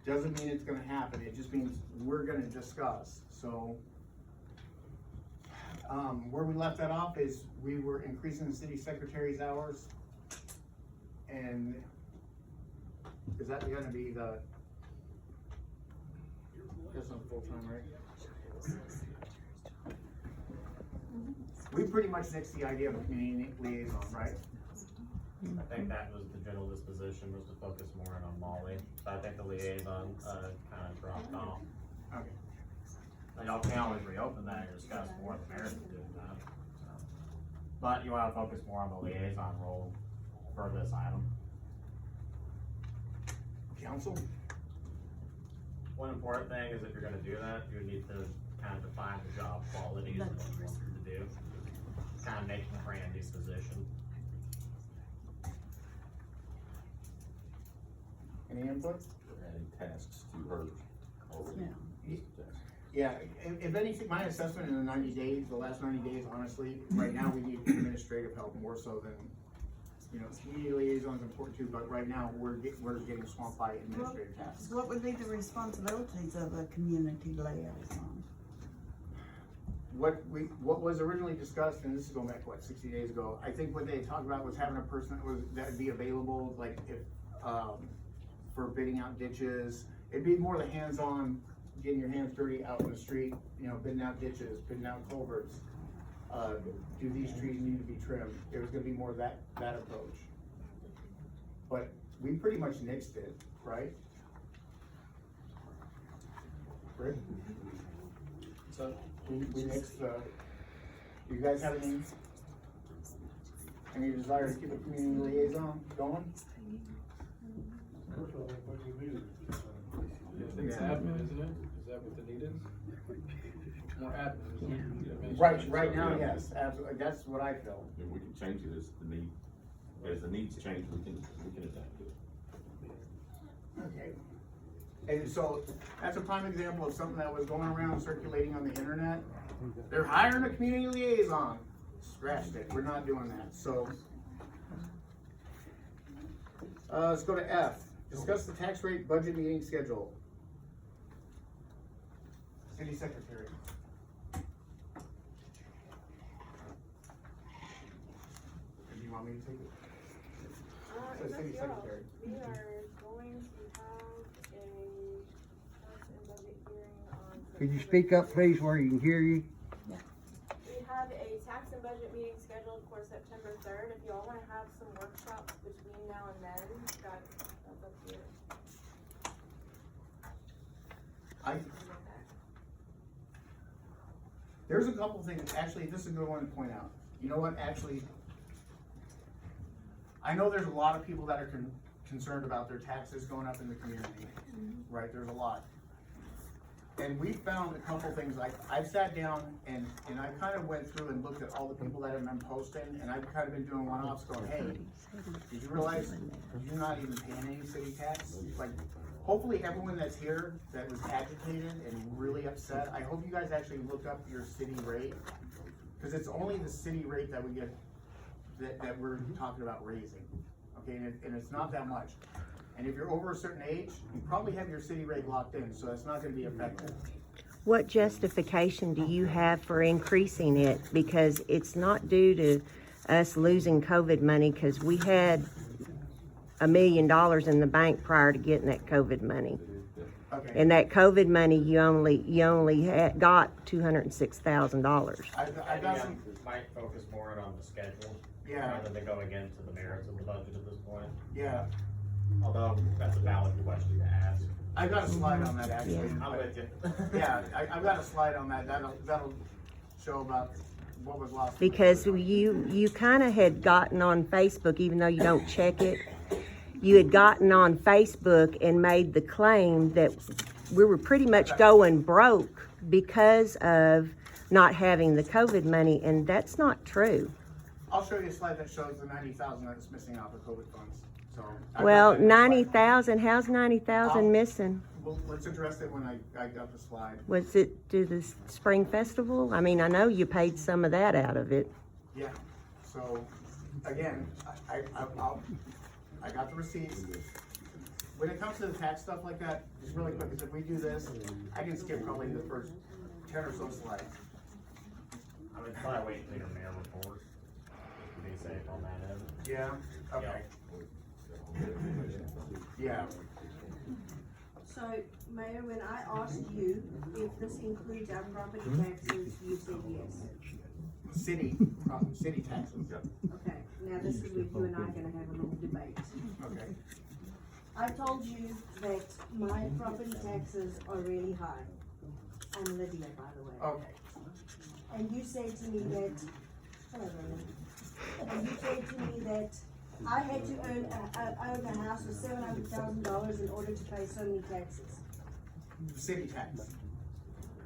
doesn't mean it's gonna happen, it just means we're gonna discuss, so. Where we left that off is we were increasing the city secretary's hours. And is that gonna be the, that's not full time, right? We pretty much nixed the idea of a community liaison, right? I think that was the general disposition, was to focus more on Molly, so I think the liaison, kinda dropped off. Okay. And y'all can always reopen that and discuss more the merits of doing that, so. But you wanna focus more on the liaison role for this item. Council? One important thing is if you're gonna do that, you need to kind of define the job qualities and what you want them to do. Kind of making Brandy's position. Any input? We're adding tasks to her already. Yeah, if anything, my assessment in the 90 days, the last 90 days, honestly, right now we need administrative help more so than, you know, community liaison is important too, but right now we're getting swamped by administrative tasks. What would be the responsibilities of a community liaison? What was originally discussed, and this is going back, what, 60 days ago, I think what they talked about was having a person that'd be available, like if, for bidding out ditches. It'd be more the hands-on, getting your hands dirty out in the street, you know, bidding out ditches, bidding out culverts. Do these trees need to be trimmed? It was gonna be more that approach. But we pretty much nixed it, right? Rick? So, we nixed do you guys have any desire to keep a community liaison going? It's admin, isn't it? Is that what the need is? More admin. Right now, yes, absolutely, that's what I feel. And we can change it as the needs change, we can adapt to it. Okay. And so, that's a prime example of something that was going around circulating on the internet. They're hiring a community liaison. Scratched it, we're not doing that, so. Let's go to F, discuss the tax rate budget meeting schedule. City Secretary. Do you want me to take it? So City Secretary. We are going to have a tax and budget hearing on. Could you speak up, please, where you can hear you? We have a tax and budget meeting scheduled for September 3rd. If y'all wanna have some workshops between now and then, that's up to you. There's a couple things, actually, this is a good one to point out. You know what, actually, I know there's a lot of people that are concerned about their taxes going up in the community, right, there's a lot. And we found a couple things, like, I've sat down and I kind of went through and looked at all the people that have been posting, and I've kind of been doing one-offs going, hey, did you realize you're not even paying any city tax? Like, hopefully everyone that's here that was agitated and really upset, I hope you guys actually look up your city rate, because it's only the city rate that we get, that we're talking about raising, okay, and it's not that much. And if you're over a certain age, you probably have your city rate locked in, so that's not gonna be effective. What justification do you have for increasing it? Because it's not due to us losing COVID money, because we had $1 million in the bank prior to getting that COVID money. Okay. And that COVID money, you only got $206,000. I got some, Might focus more on the schedule. Yeah. Rather than going into the merits of the budget at this point. yeah, Although, that's a valid question to ask. I got a slide on that actually. I'm with you. Yeah, I've got a slide on that, that'll show about what was lost. Because you kind of had gotten on Facebook, even though you don't check it, you had gotten on Facebook and made the claim that we were pretty much going broke because of not having the COVID money, and that's not true. I'll show you a slide that shows the 90,000 that is missing off of COVID funds. So. Well, 90,000, how's 90,000 missing? Well, let's address it when I got the slide. Was it to the Spring Festival? I mean, I know you paid some of that out of it. Yeah, so, again, I got the receipts. When it comes to the tax stuff like that, just really quick, because if we do this, I can skip probably the first 10 or so slides. I would probably wait until your mayor report, to be safe on that end. Yeah, okay. Yeah. So, Mayor, when I asked you if this includes our property taxes, you said yes. City taxes. Okay, now this is where you and I are gonna have a little debate. Okay. I told you that my property taxes are really high. I'm Lydia, by the way. Okay. And you said to me that, hello, Roland. And you said to me that I had to own a house for $700,000 in order to pay so many taxes. City tax.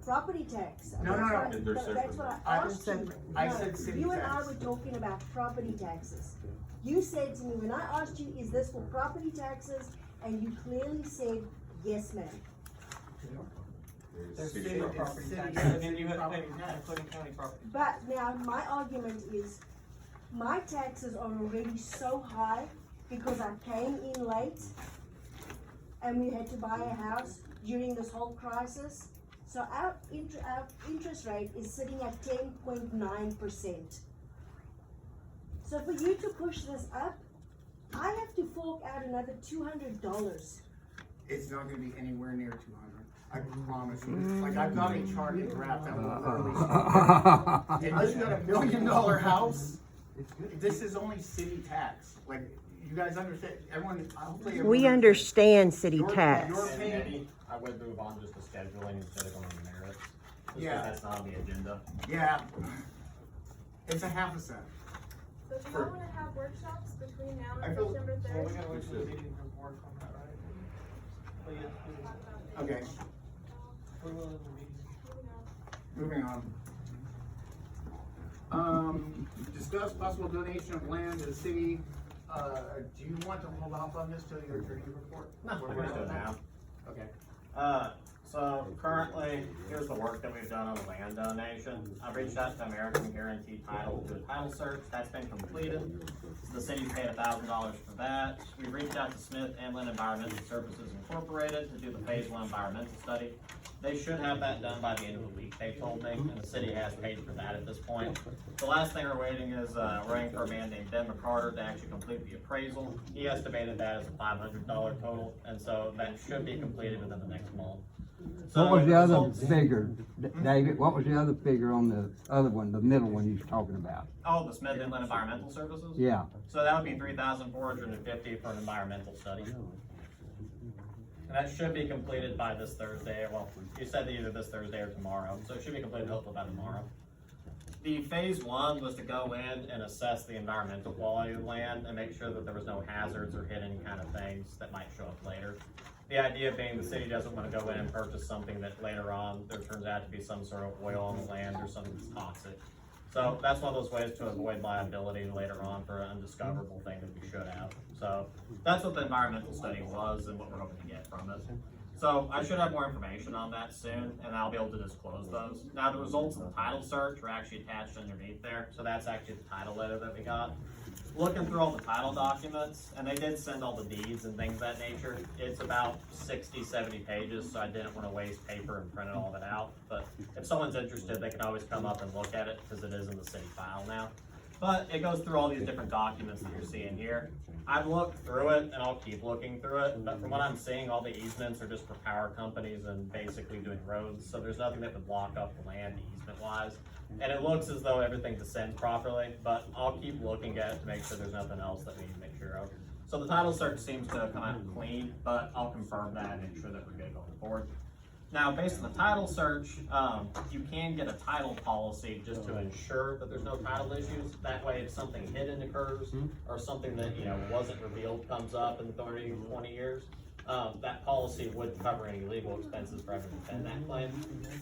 Property tax. No, no, no. That's what I asked you. I No, said city you and I tax. were talking about property taxes. You said to me, when I asked you, is this for property taxes? And you clearly said, yes, ma'am. There's City city property. property City tax, tax. and then you have to pay, Property tax. including county property. But now my argument is, my taxes are already so high because I came in late and we had to buy a house during this whole crisis. So our interest rate is sitting at 10.9%. So for you to push this up, I have to fork out another $200. It's not gonna be anywhere near 200. I promise you. Like, I've got a chart and graph that will literally show you. Unless you got $1 million house, this is only city tax. Like, you guys understand, everyone, hopefully everyone. We understand city You're- tax. you're And paying- Eddie, I would move on just to scheduling instead of going on the merits. Just 'cause Yeah. that's not on the agenda. Yeah. It's a half a cent. So do y'all wanna have workshops between now I and feel- September Well, we third? gotta wait till the meeting report on that, right? But yeah, Okay, we will in the meeting. moving on. Discuss possible donation of land to the city. Do you want to hold off on this till your attorney report? No, I can just do it now. Okay. So currently, here's the work that we've done on the land donation. I've reached out to American Guaranty Title to do a title search. That's been completed. The city's paid $1,000 for that. We've reached out to Smith Inland Environmental Services Incorporated to do the phase 1 environmental study. They should have that done by the end of the week, they told me, and the city has paid for that at this point. The last thing we're waiting is, we're waiting for a man named Ben McCarter to actually complete the appraisal. He estimated that as a $500 total, and so that should be completed within the next month. So What was the other results- figure, David? What was the other figure on the other one, the middle one you was talking about? Oh, the Smith Inland Environmental Services? Yeah. So that would be $3,450 for an environmental study. And that should be completed by this Thursday, well, you said either this Thursday or tomorrow, so it should be completed hopefully by tomorrow. The phase 1 was to go in and assess the environmental quality of the land and make sure that there was no hazards or hidden kind of things that might show up later. The idea being the city doesn't want to go in and purchase something that later on there turns out to be some sort of oil on the land or something that's toxic. So that's one of those ways to avoid liability later on for an undiscoverable thing that we should have. So that's what the environmental study was and what we're hoping to get from it. So I should have more information on that soon, and I'll be able to disclose those. Now, the results of the title search are actually attached underneath there, so that's actually the title letter that we got. Looking through all the title documents, and they did send all the deeds and things of that nature. It's about 60, 70 pages, so I didn't want to waste paper and print all of it out. But if someone's interested, they can always come up and look at it, because it is in the city file now. But it goes through all these different documents that you're seeing here. I've looked through it, and I'll keep looking through it, but from what I'm seeing, all the easements are just for power companies and basically doing roads, so there's nothing that would block up the land easement-wise. And it looks as though everything's ascended properly, but I'll keep looking at it to make sure there's nothing else that we need to make sure of. So the title search seems to come out clean, but I'll confirm that and make sure that we're good going forward. Now, based on the title search, you can get a title policy just to ensure that there's no title issues. That way, if something hidden occurs, or something that, wasn't revealed comes up in 30 or 20 years, that policy would cover any legal expenses for having to defend that claim.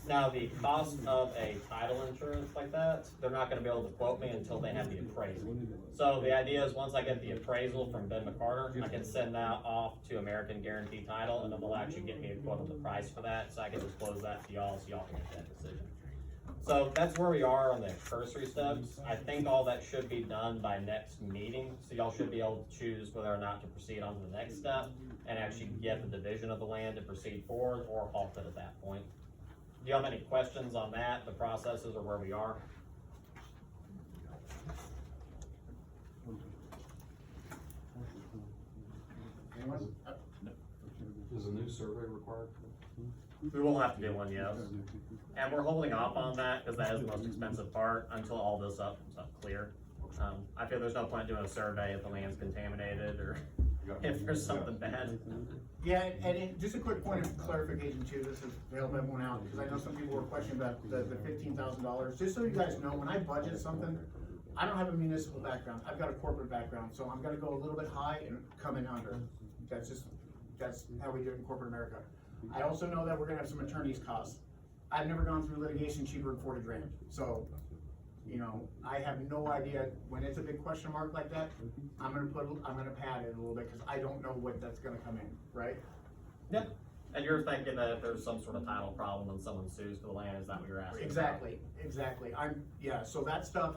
Now, the cost of a title insurance like that, they're not gonna be able to quote me until they have the appraisal. So the idea is, once I get the appraisal from Ben McCarter, I can send that off to American Guarantee Title, and then they'll actually get me a quote on the price for that, so I can disclose that to y'all, so y'all can make that decision. So that's where we are on the cursory steps. I think all that should be done by next meeting, so y'all should be able to choose whether or not to proceed on to the next step and actually get the division of the land to proceed forward, or halt it at that point. Do you have any questions on that, the processes, or where we are? Anyone? Is a new survey required? We will have to do one, yes. And we're holding off on that because that is the most expensive part until all this stuff's clear. I feel there's no point doing a survey if the land's contaminated or if there's something bad. Yeah, and just a quick point of clarification too, this is to help everyone out, because I know some people were questioning about the $15,000. Just so you guys know, when I budget something, I don't have a municipal background, I've got a corporate background, so I'm gonna go a little bit high and come in under. That's how we do it in corporate America. I also know that we're gonna have some attorney's costs. I've never gone through litigation cheaper than 40 grand, so, I have no idea, when it's a big question mark like that, I'm gonna pad it a little bit, cause I don't know what that's gonna come in, right? Yeah. And you're thinking that if there's some sort of title problem when someone sues for the land, is that what you're asking? Exactly. So that stuff,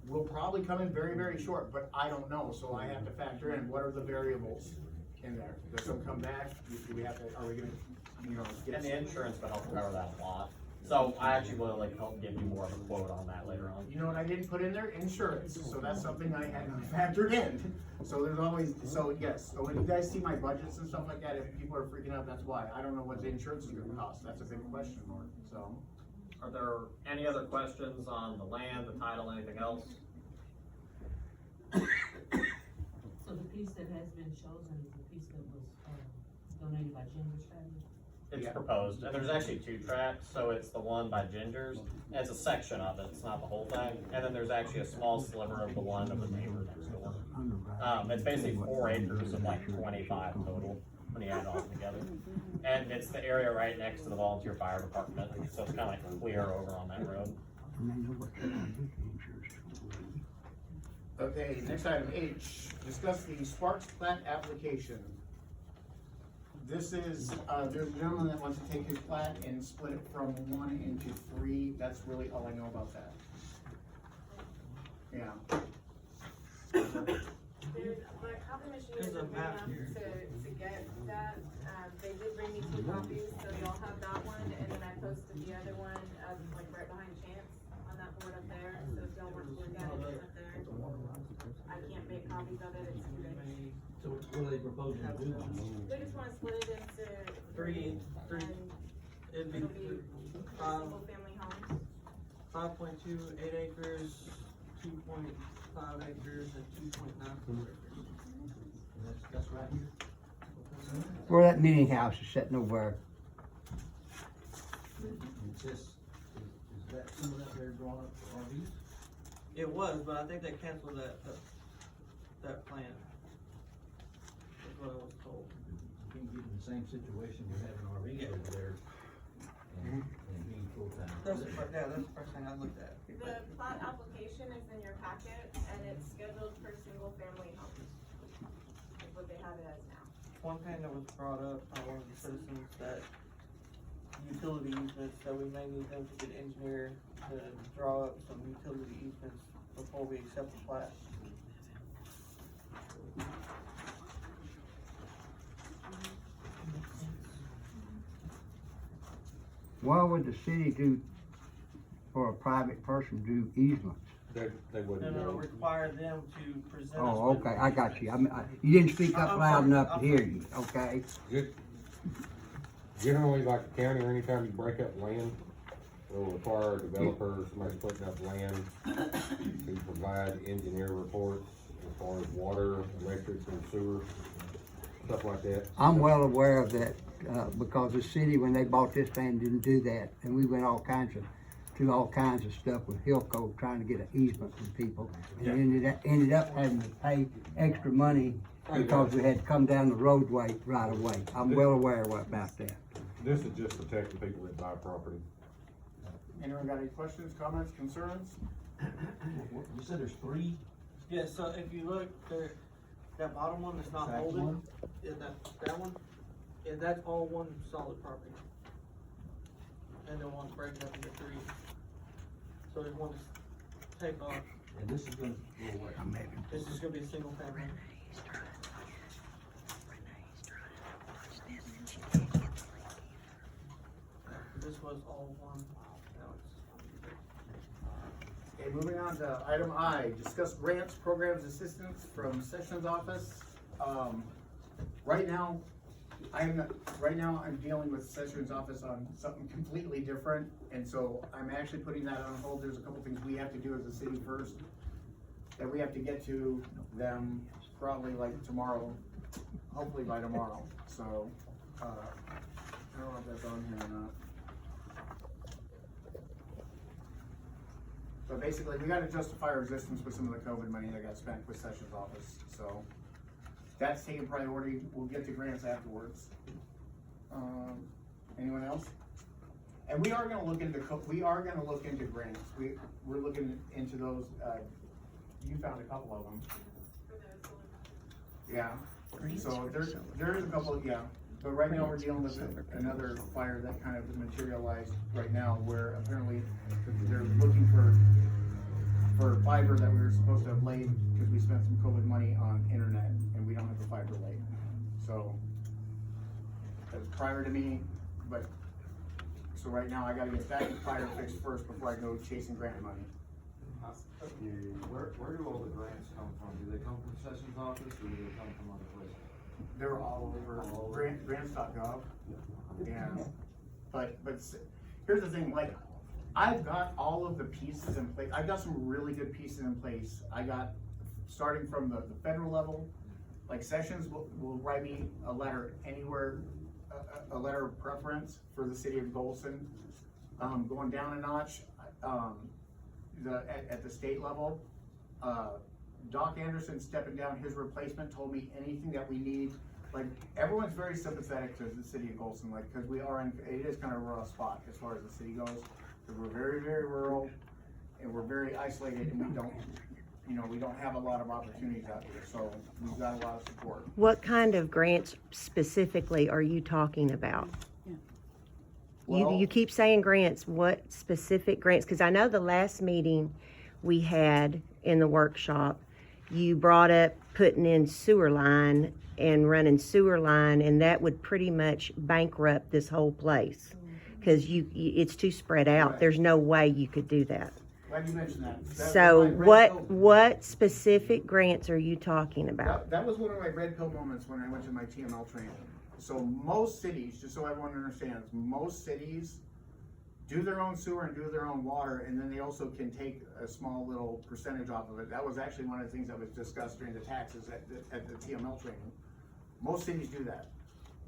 will probably come in very, very short, but I don't know, so I have to factor in what are the variables in there. Does some come back? Do we have to, are we gonna, get? And the insurance would help cover that a lot. So I actually will help give you more of a quote on that later on. You know what I didn't put in there? Insurance, so that's something I had not factored in. So there's always, yes, so when you guys see my budgets and stuff like that, if people are freaking out, that's why. I don't know what the insurance is gonna cost, that's a big question mark, so. Are there any other questions on the land, the title, anything else? So the piece that has been chosen is the piece that was donated by Ginger Strategy? It's proposed, and there's actually 2 tracks, so it's the one by Ginger's, and it's a section of it, it's not the whole thing, and then there's actually a small sliver of the one of the neighbor next door. It's basically 4 acres of 25 total, when you add it all together. And it's the area right next to the volunteer fire department, so it's kinda clear over on that road. Okay, next item H, discuss the Sparks plat application. This is, there's a gentleman that wants to take his plat and split it from 1 into 3, that's really all I know about that. Yeah. There's, the copy machine is big enough to get that, they did bring me 2 copies, so y'all have that one, and then I posted the other one, right behind Chance on that board up there, so if y'all want to look at it, it's up there. I can't make copies of it, it's too big. So what are they proposing to do? They just wanna split it into 3, and it'd be it'll be single family homes. 5.2, 8 acres, 2.5 acres, and 2.94 acres. That's right here. Where that meeting house is sitting over It's just, is that some of that there drawn up for RVs? It was, but I think they canceled that plan. That's what I was told. You can get in the same situation with having RVs over there and being full-time. That's the first thing I looked at. The plat application is in your packet, and it's scheduled for single family homes. Is what they have it as now. One thing that was brought up by one of the citizens, that utility easements, that we may need them to get engineered to draw up some utility easements before we accept the plat. Why would the city do, for a private person, do easements? They wouldn't And it'll know. require them to present us Oh, with. okay, I got you. You didn't speak up loud enough to hear you, okay? Generally, like the county, or anytime you break up land, it'll require developers, somebody putting up land to provide engineer reports as far as water, electric, and sewer, stuff like that. I'm well aware of that, because the city, when they bought this land, didn't do that, and we went through all kinds of stuff with Hillco, trying to get an easement from people, and ended up having to pay extra money because we had to come down the roadway right away. I'm well aware about that. This is just protecting people that buy property. Anyone got any questions, comments, concerns? You said there's 3? Yeah, so if you look there, that bottom one that's not folded, yeah, that one, yeah, that's all one solid property. And then one's breaking up into 3. So there's one to take off. And this is gonna go away. This is gonna be a single family. This was all one. Now it's Okay, moving on to item I, discuss grants, programs, assistance from Sessions Office. Right now, I'm dealing with Sessions Office on something completely different, and so I'm actually putting that on hold. There's a couple things we have to do as a city first, that we have to get to them probably like tomorrow, hopefully by tomorrow, so, I don't know if that's on here or not. But basically, we gotta justify our existence with some of the COVID money that got spent with Sessions Office, so that's taking priority. We'll get to grants afterwards. Anyone else? And we are gonna look into grants. We're looking into those, you found a couple of them. Yeah, so there is a couple, yeah, but right now we're dealing with another fire that kind of materialized right now, where apparently they're looking for fiber that we were supposed to have laid, because we spent some COVID money on internet, and we don't have the fiber laid. So, that's prior to me, but, so right now I gotta get that fire fixed first before I go chasing grant money. Where do all the grants come from? Do they come from Sessions Office or do they come from other places? They're all over grants.gov. Yeah, but here's the thing, like, I've got all of the pieces in place. I've got some really good pieces in place. I got, starting from the federal level, like Sessions will write me a letter anywhere, a letter of preference for the city of Gholson. Going down a notch, at the state level, Doc Anderson stepping down, his replacement told me anything that we need. Like, everyone's very sympathetic to the city of Gholson, like, because it is kind of a rough spot as far as the city goes. Because we're very, very rural, and we're very isolated, and we don't have a lot of opportunities out here, so we've got a lot of support. What kind of grants specifically are you talking about? You keep saying grants, what specific grants? Because I know the last meeting we had in the workshop, you brought up putting in sewer line and running sewer line, and that would pretty much bankrupt this whole place. Because it's too spread out. Right. There's no way you could do that. Glad you mentioned that. So what specific grants are you talking about? That was one of my red pill moments when I went to my TML training. So most cities, just so everyone understands, most cities do their own sewer and do their own water, and then they also can take a small little percentage off of it. That was actually one of the things that was discussed during the taxes at the TML training. Most cities do that.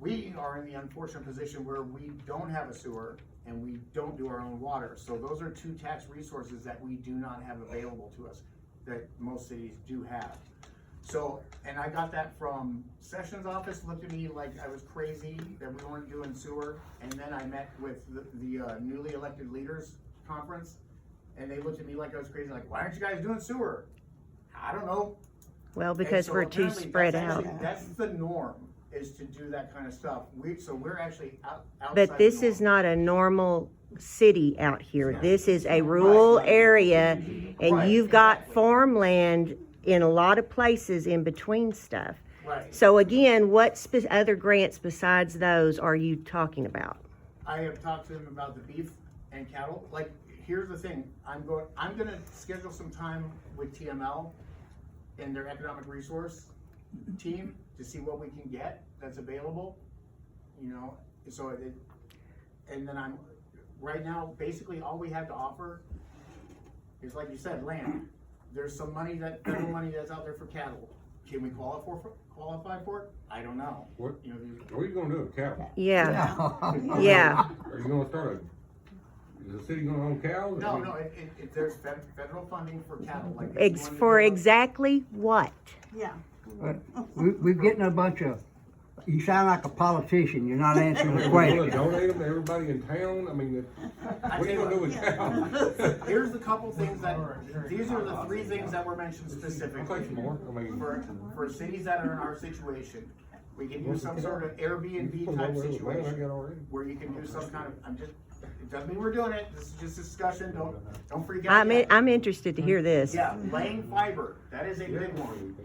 We are in the unfortunate position where we don't have a sewer and we don't do our own water. So those are two tax resources that we do not have available to us that most cities do have. So, and I got that from Sessions Office, looked at me like I was crazy that we weren't doing sewer. And then I met with the newly elected leaders conference, and they looked at me like I was crazy, like, why aren't you guys doing sewer? I don't know. Well, because so we're too spread out. That's the norm, is to do that kind of stuff. We're actually outside. But this is not a normal city out here. This is a rural area, and you've got farmland in a lot of places in between stuff. Right. So again, what other grants besides those are you talking about? I have talked to them about the beef and cattle. Like, here's the thing, I'm gonna schedule some time with TML and their economic resource team to see what we can get that's available, so and then right now, basically all we have to offer is, like you said, land. There's some money federal money that's out there for cattle. Can we qualify for it? I don't know. What, You know, what are you gonna do with cattle? Yeah, yeah. Are you gonna start is the city gonna own cows? no, there's federal funding for cattle, like. if you wanted to For go- exactly what? Yeah. We're getting a bunch of, you sound like a politician, you're not answering the You wanna question. donate them to everybody in town? I mean, I what are you tell gonna do you with cows? Here's the couple things these are the three things that were mentioned I'll specifically. take some more, I mean. For cities that are in our situation, we can do some sort of Airbnb Put 'em type over there with land I situation, got already. where you can do some kind of, it doesn't mean we're doing it, this is just discussion, don't freak out yet. I'm interested to hear this. Yeah, laying fiber, that is a big one.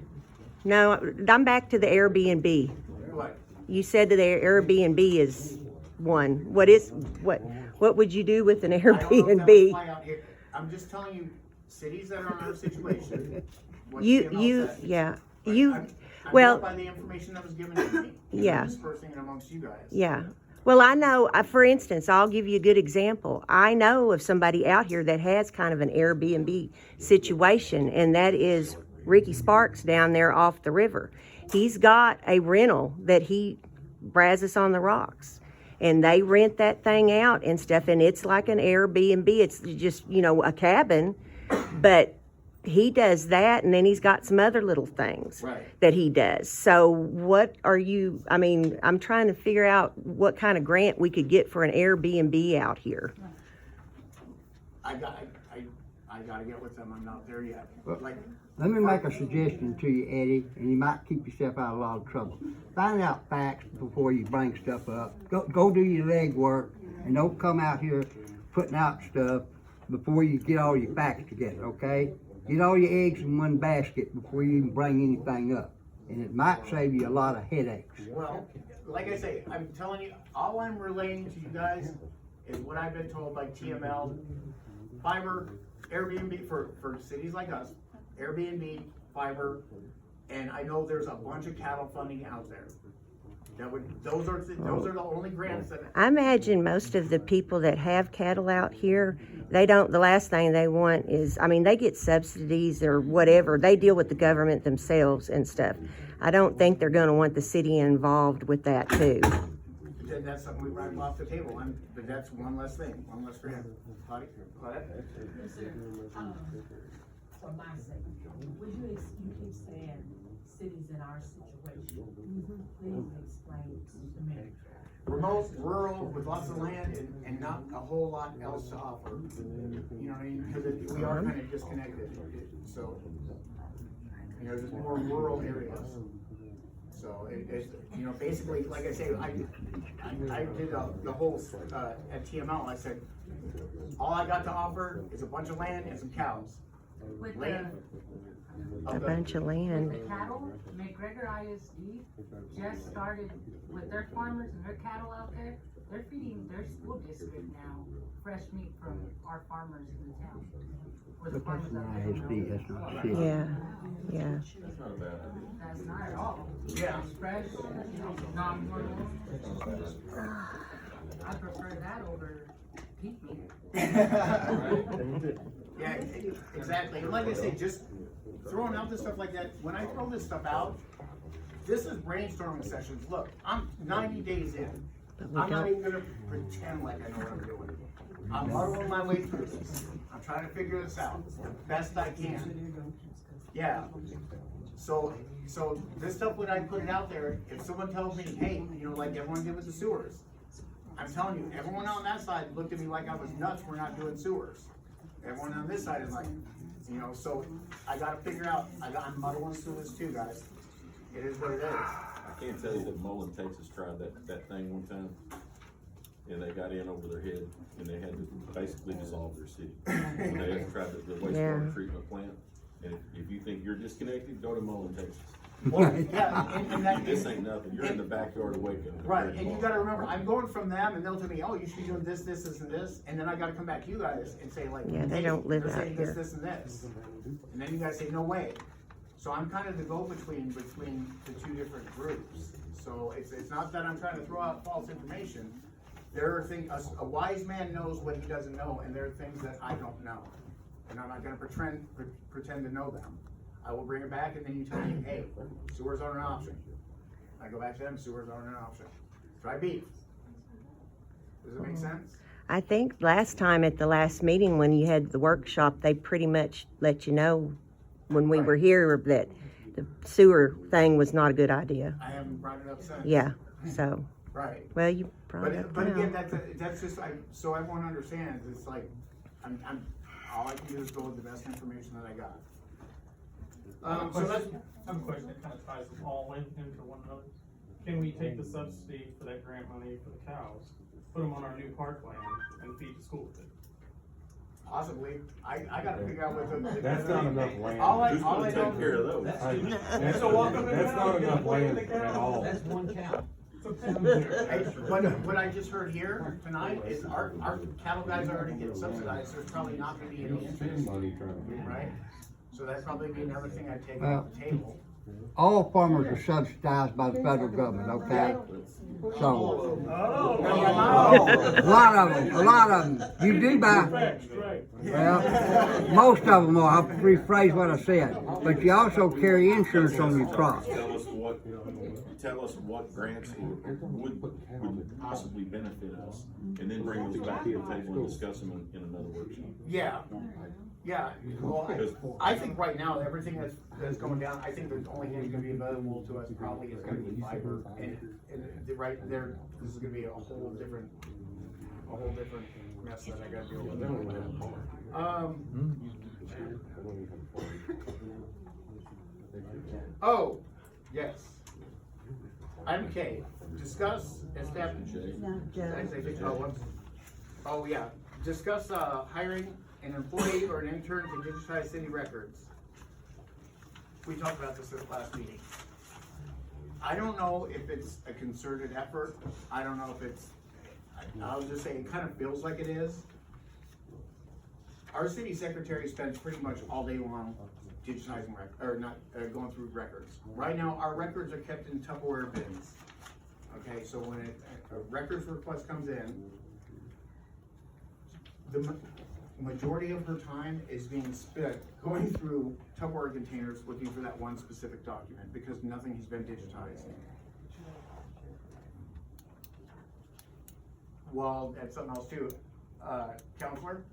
No, I'm back to the Airbnb. What? You said that the Airbnb is one. What would you do with an I don't know if that would Airbnb? fly out here. I'm just telling you, cities that are in our situation, what You, CML said. yeah, But you, I'm well, going by the information that was given to me. and Yeah. I'm dispersing it amongst you guys. yeah. Well, I know, for instance, I'll give you a good example. I know of somebody out here that has kind of an Airbnb situation, and that is Ricky Sparks down there off the river. He's got a rental that he Brazos on the Rocks, and they rent that thing out and stuff, and it's like an Airbnb. It's just, a cabin, but he does that, and then he's got some other little things Right. that he does. So what are you, I'm trying to figure out what kind of grant we could get for an Airbnb out here. I gotta get with them, I'm not there yet. Well, Like, Let me make a suggestion to you, Eddie, and you might keep yourself out of a lot of trouble. Find out facts before you bring stuff up. Go do your legwork, and don't come out here putting out stuff before you get all your facts together, okay? Get all your eggs in one basket before you even bring anything up, and it might save you a lot of headaches. well, like I say, I'm telling you, all I'm relaying to you guys is what I've been told by TML, fiber, Airbnb for cities like us, Airbnb, fiber, and I know there's a bunch of cattle funding out there. Those are the only grants that. I imagine most of the people that have cattle out here, the last thing they want is, they get subsidies or whatever. They deal with the government themselves and stuff. I don't think they're gonna want the city involved with that too. Then that's something we write off the table, but that's one less thing, one less grant. Claudette? For my sake, would you keep saying cities in our situation? Please explain to me. Remote, rural, with lots of land and not a whole lot else to offer. You know what I mean? Because we are kind of disconnected, so, there's more rural areas. So it's, basically, like I say, I did the whole, at TML, I said, all I got to offer is a bunch of land and some cows. With Land. A bunch of land. the cattle, McGregor ISD just started with their farmers and their cattle out there. They're feeding their school district now fresh meat from our farmers in the town. Or the But that's farmers out an there. ISD, that's not shit. Yeah. That's not a bad idea. That's not at all. Yeah. It's fresh, non-hormonal. I prefer that over pig meat. Yeah, exactly. And like I say, just throwing out this stuff like that, when I throw this stuff out, this is brainstorming sessions. Look, I'm 90 days in. I'm not even gonna pretend like I know what I'm doing. I'm muddling my way through this. I'm trying to figure this out best I can. Yeah. So this stuff, when I put it out there, if someone tells me, hey, like everyone did with the sewers, I'm telling you, everyone on that side looked at me like I was nuts for not doing sewers. Everyone on this side is like, so I gotta figure out, I'm muddling through this too, guys. It is what it is. I can't tell you that Mullen, Texas tried that thing one time, and they got in over their head, and they had to basically dissolve their city. When they had tried the wastewater treatment plant, and if you think you're disconnected, go to Mullen, Texas. Well, yeah, and This ain't nothing, you're in the backyard of Waco. right, and you gotta remember, I'm going from them, and they'll tell me, oh, you should be doing this, and this, and then I gotta come back to you guys and say like, Yeah, they hey, don't live they're out saying here. this, and this. And then you guys say, no way. So I'm kind of the go-between between the two different groups. So it's not that I'm trying to throw out false information. There are things, a wise man knows what he doesn't know, and there are things that I don't know. And I'm not gonna pretend to know them. I will bring it back and then you tell me, hey, sewers aren't an option. I go back to them, sewers aren't an option. Try beef. Does it make sense? I think last time at the last meeting when you had the workshop, they pretty much let you know when we were here that the sewer thing was not a good idea. I haven't brought it up since. Yeah, so, Right. well, you brought it up But now. again, that's just, so everyone understands, it's like, all I can do is go with the best information that I got. So that's, I have a question that kind of ties them all into one another. Can we take the subsidy for that grant money for the cows, put them on our new parkland and feed the school with it? possibly, I gotta figure out what the. That's not enough land. All I Who's gonna don't. take care of those? That's So welcome to that's town, not get enough a plate of land the at cow. all. That's one cow. Hey, what I just heard here tonight is our cattle guys already get subsidized, there's probably not gonna be any interest, Money trying to. right? So that'd probably be another thing I'd take off the table. All farmers are subsidized by the federal government, okay? So, a lot of them, you do buy, well, most of them are, I'll rephrase what I said, but you also carry insurance on your crops. Tell us what grants would possibly benefit us, and then bring those back to the table and discuss them in another workshop. Yeah, well, I think right now, everything that's going down, I think the only thing that's gonna be available to us probably is gonna be fiber, and right there, this is gonna be a whole different mess that I gotta deal with. Oh, yes. Item K, discuss establish. No, Joe. Oh, yeah, discuss, hiring an employee or an intern to digitize city records. We talked about this at the last meeting. I don't know if it's a concerted effort, I don't know if it's, I'll just say it kind of feels like it is. Our city secretary spends pretty much all day long digitizing going through records. Right now, our records are kept in Tupperware bins. Okay, so when a records request comes in, the majority of her time is being spent going through Tupperware containers looking for that one specific document because nothing has been digitized. Well, that's something else too. Counselor,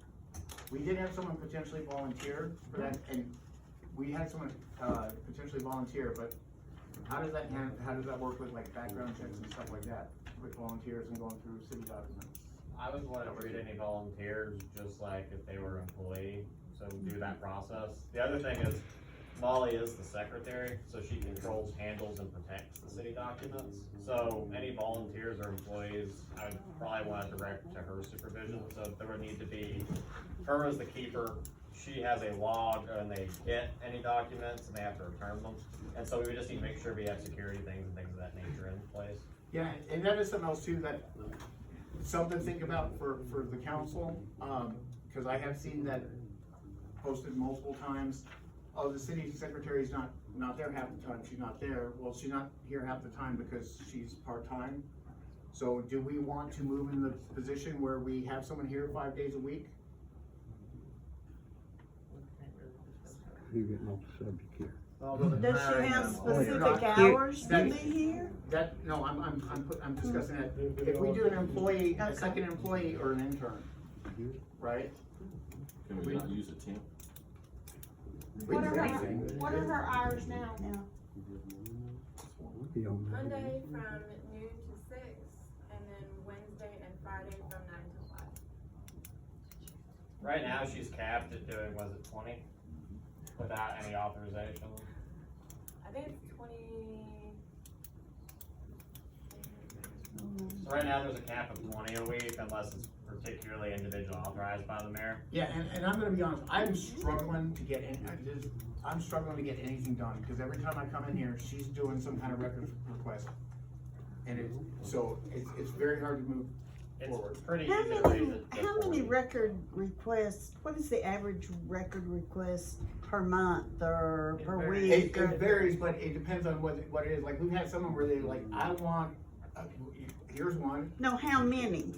we did have someone potentially volunteer for that, and we had someone potentially volunteer, but how does that work with like background checks and stuff like that, with volunteers and going through city documents? I was wouldn't treat any volunteers just like if they were an employee, so do that process. The other thing is, Molly is the secretary, so she controls, handles, and protects the city documents. So any volunteers or employees, I would probably want to direct to her supervision, so there would need to be, her as the keeper, she has a log and they get any documents and they have to return them. And so we would just need to make sure we have security things and things of that nature in place. Yeah, and that is something else too, that something to think about for the council, cause I have seen that posted multiple times. Oh, the city secretary's not there half the time, she's not there. Well, she's not here half the time because she's part-time. So do we want to move in the position where we have someone here 5 days a week? You're getting off the subject here. Does she have specific Not- hours to be here? No, I'm discussing that. If we do an employee, a second employee or an intern, right? Can we not use a temp? We can do anything. What are her hours now? Monday from noon to 6, and then Wednesday and Friday from 9 to 5. Right now, she's capped at doing, was it 20? Without any authorization. I think it's 20. So right now, there's a cap of 20 a week unless it's particularly individual authorized by the mayor. Yeah, and I'm gonna be honest, I'm struggling to get anything done, because every time I come in here, she's doing some kind of record request. And it's very hard to move forward. It's pretty How easy to many, raise it. to how many 40. record requests, what is the average record request per month or It per varies. week? It varies, but it depends on what it is. Like, we've had someone where they like, I want, here's one. No, how many?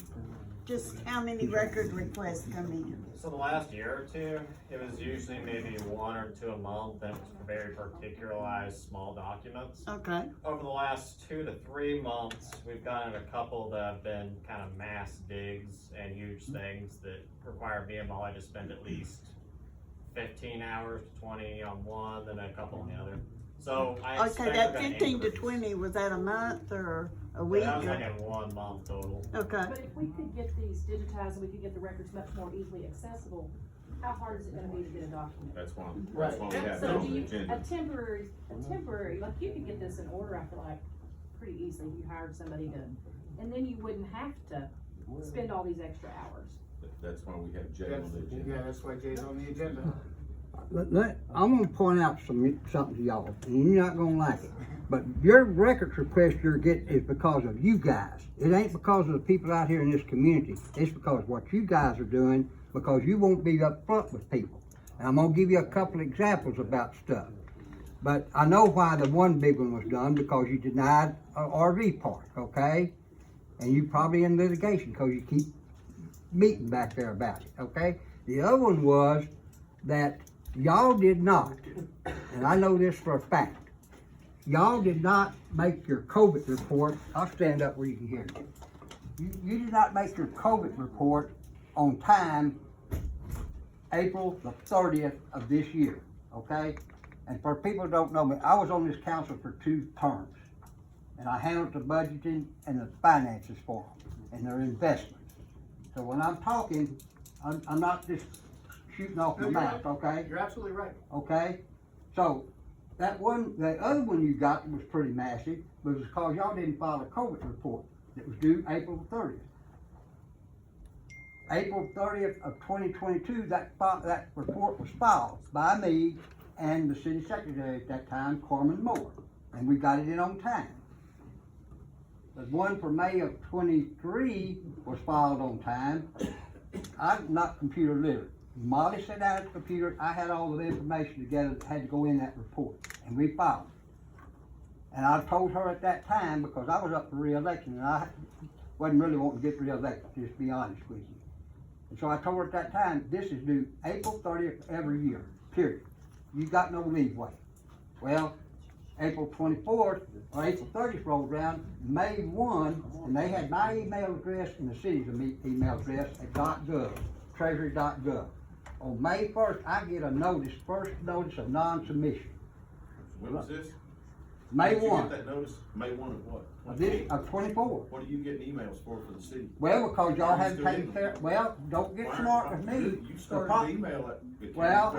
just how many record requests come in? So the last year or two, it was usually maybe 1 or 2 a month that was very particularized small documents. Okay, Over the last 2 to 3 months, we've gotten a couple that have been kind of mass digs and huge things that require me and Molly to spend at least 15 hours to 20 on one, then a couple on the other. So I expect okay, that we're gonna 15 to increase. 20, was that a month or a But week? that was or- like in 1 month total. Okay, But if we could get these digitized and we could get the records much more easily accessible, how hard is it gonna be to get a document? That's why we Right. have that So on do the you, agenda. a temporary, like you could get this in order, I feel like, pretty easily if you hired somebody to, and then you wouldn't have to spend all these extra hours. That's why we have Jay on the agenda. Yeah, that's why Jay's on the agenda. I'm gonna point out something to y'all, and you're not gonna like it. But your records request you're getting is because of you guys. It ain't because of the people out here in this community. It's because what you guys are doing, because you won't be upfront with people. And I'm gonna give you a couple examples about stuff. But I know why the one big one was done, because you denied a RV park, okay? And you probably in litigation, because you keep meeting back there about it, okay? The other one was that y'all did not, and I know this for a fact, y'all did not make your COVID report. I'll stand up where you can hear me. You did not make your COVID report on time April the 30th of this year, okay? And for people who don't know me, I was on this council for 2 terms. And I handled the budgeting and the finances for them and their investments. So when I'm talking, I'm not just shooting off No, my you're mouth, right. okay? You're absolutely right. Okay? So, the other one you got was pretty massive, but it was because y'all didn't file a COVID report that was due April 30th. April 30th of 2022, that report was filed by me and the city secretary at that time, Corman Moore, and we got it in on time. The one for May of 23 was filed on time. I'm not computer literate. Molly sat down at the computer, I had all the information together that had to go in that report, and we filed it. And I told her at that time, because I was up for re-election, and I wasn't really wanting to get re-elected, just to be honest with you. And so I told her at that time, this is due April 30th every year, period. You got no leeway. Well, April 24th, or April 30th rolled around, May 1, and they had my email address and the city's email address at .gov, treasury.gov. On May 1st, I get a notice, first notice of non-submission. When was this? May Did you 1. get that notice? May 1 of what? Of 24. What are you getting emails for the city? Well, because y'all Are you hadn't still taken in? care, well, don't get smart with me. You started the email at. Well-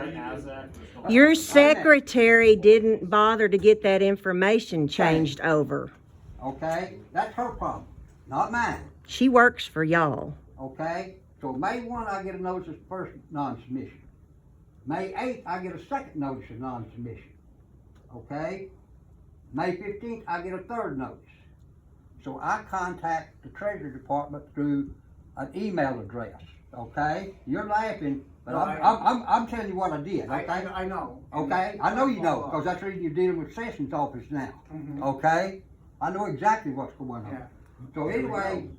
Your secretary didn't bother to get that information changed over. Okay, that's her problem, not mine. She works for y'all. Okay, so May 1, I get a notice of first non-submission. May 8th, I get a second notice of non-submission. Okay, May 15th, I get a third notice. So I contact the Treasury Department through an email address. Okay, you're laughing, but No, I'm telling you what I did. Okay, I know. okay, I know you know, because that's the reason you're dealing with Sessions office now. Mhm. Okay, I know exactly what's going on. Yeah. So anyway,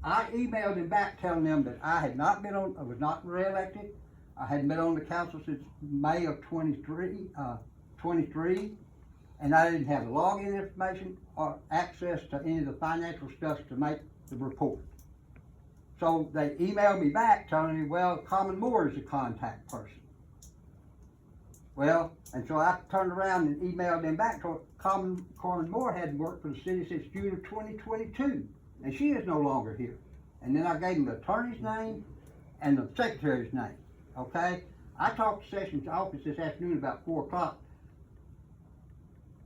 I emailed him back telling them that I had not been on, I was not reelected. I hadn't been on the council since May of 23, and I didn't have login information or access to any of the financial stuff to make the report. So they emailed me back telling me, well, Common Moore is the contact person. Well, and so I turned around and emailed them back to Common Moore hadn't worked for the city since June of 2022, and she is no longer here. And then I gave them the attorney's name and the secretary's name, okay? I talked to Sessions' office this afternoon about 4 o'clock.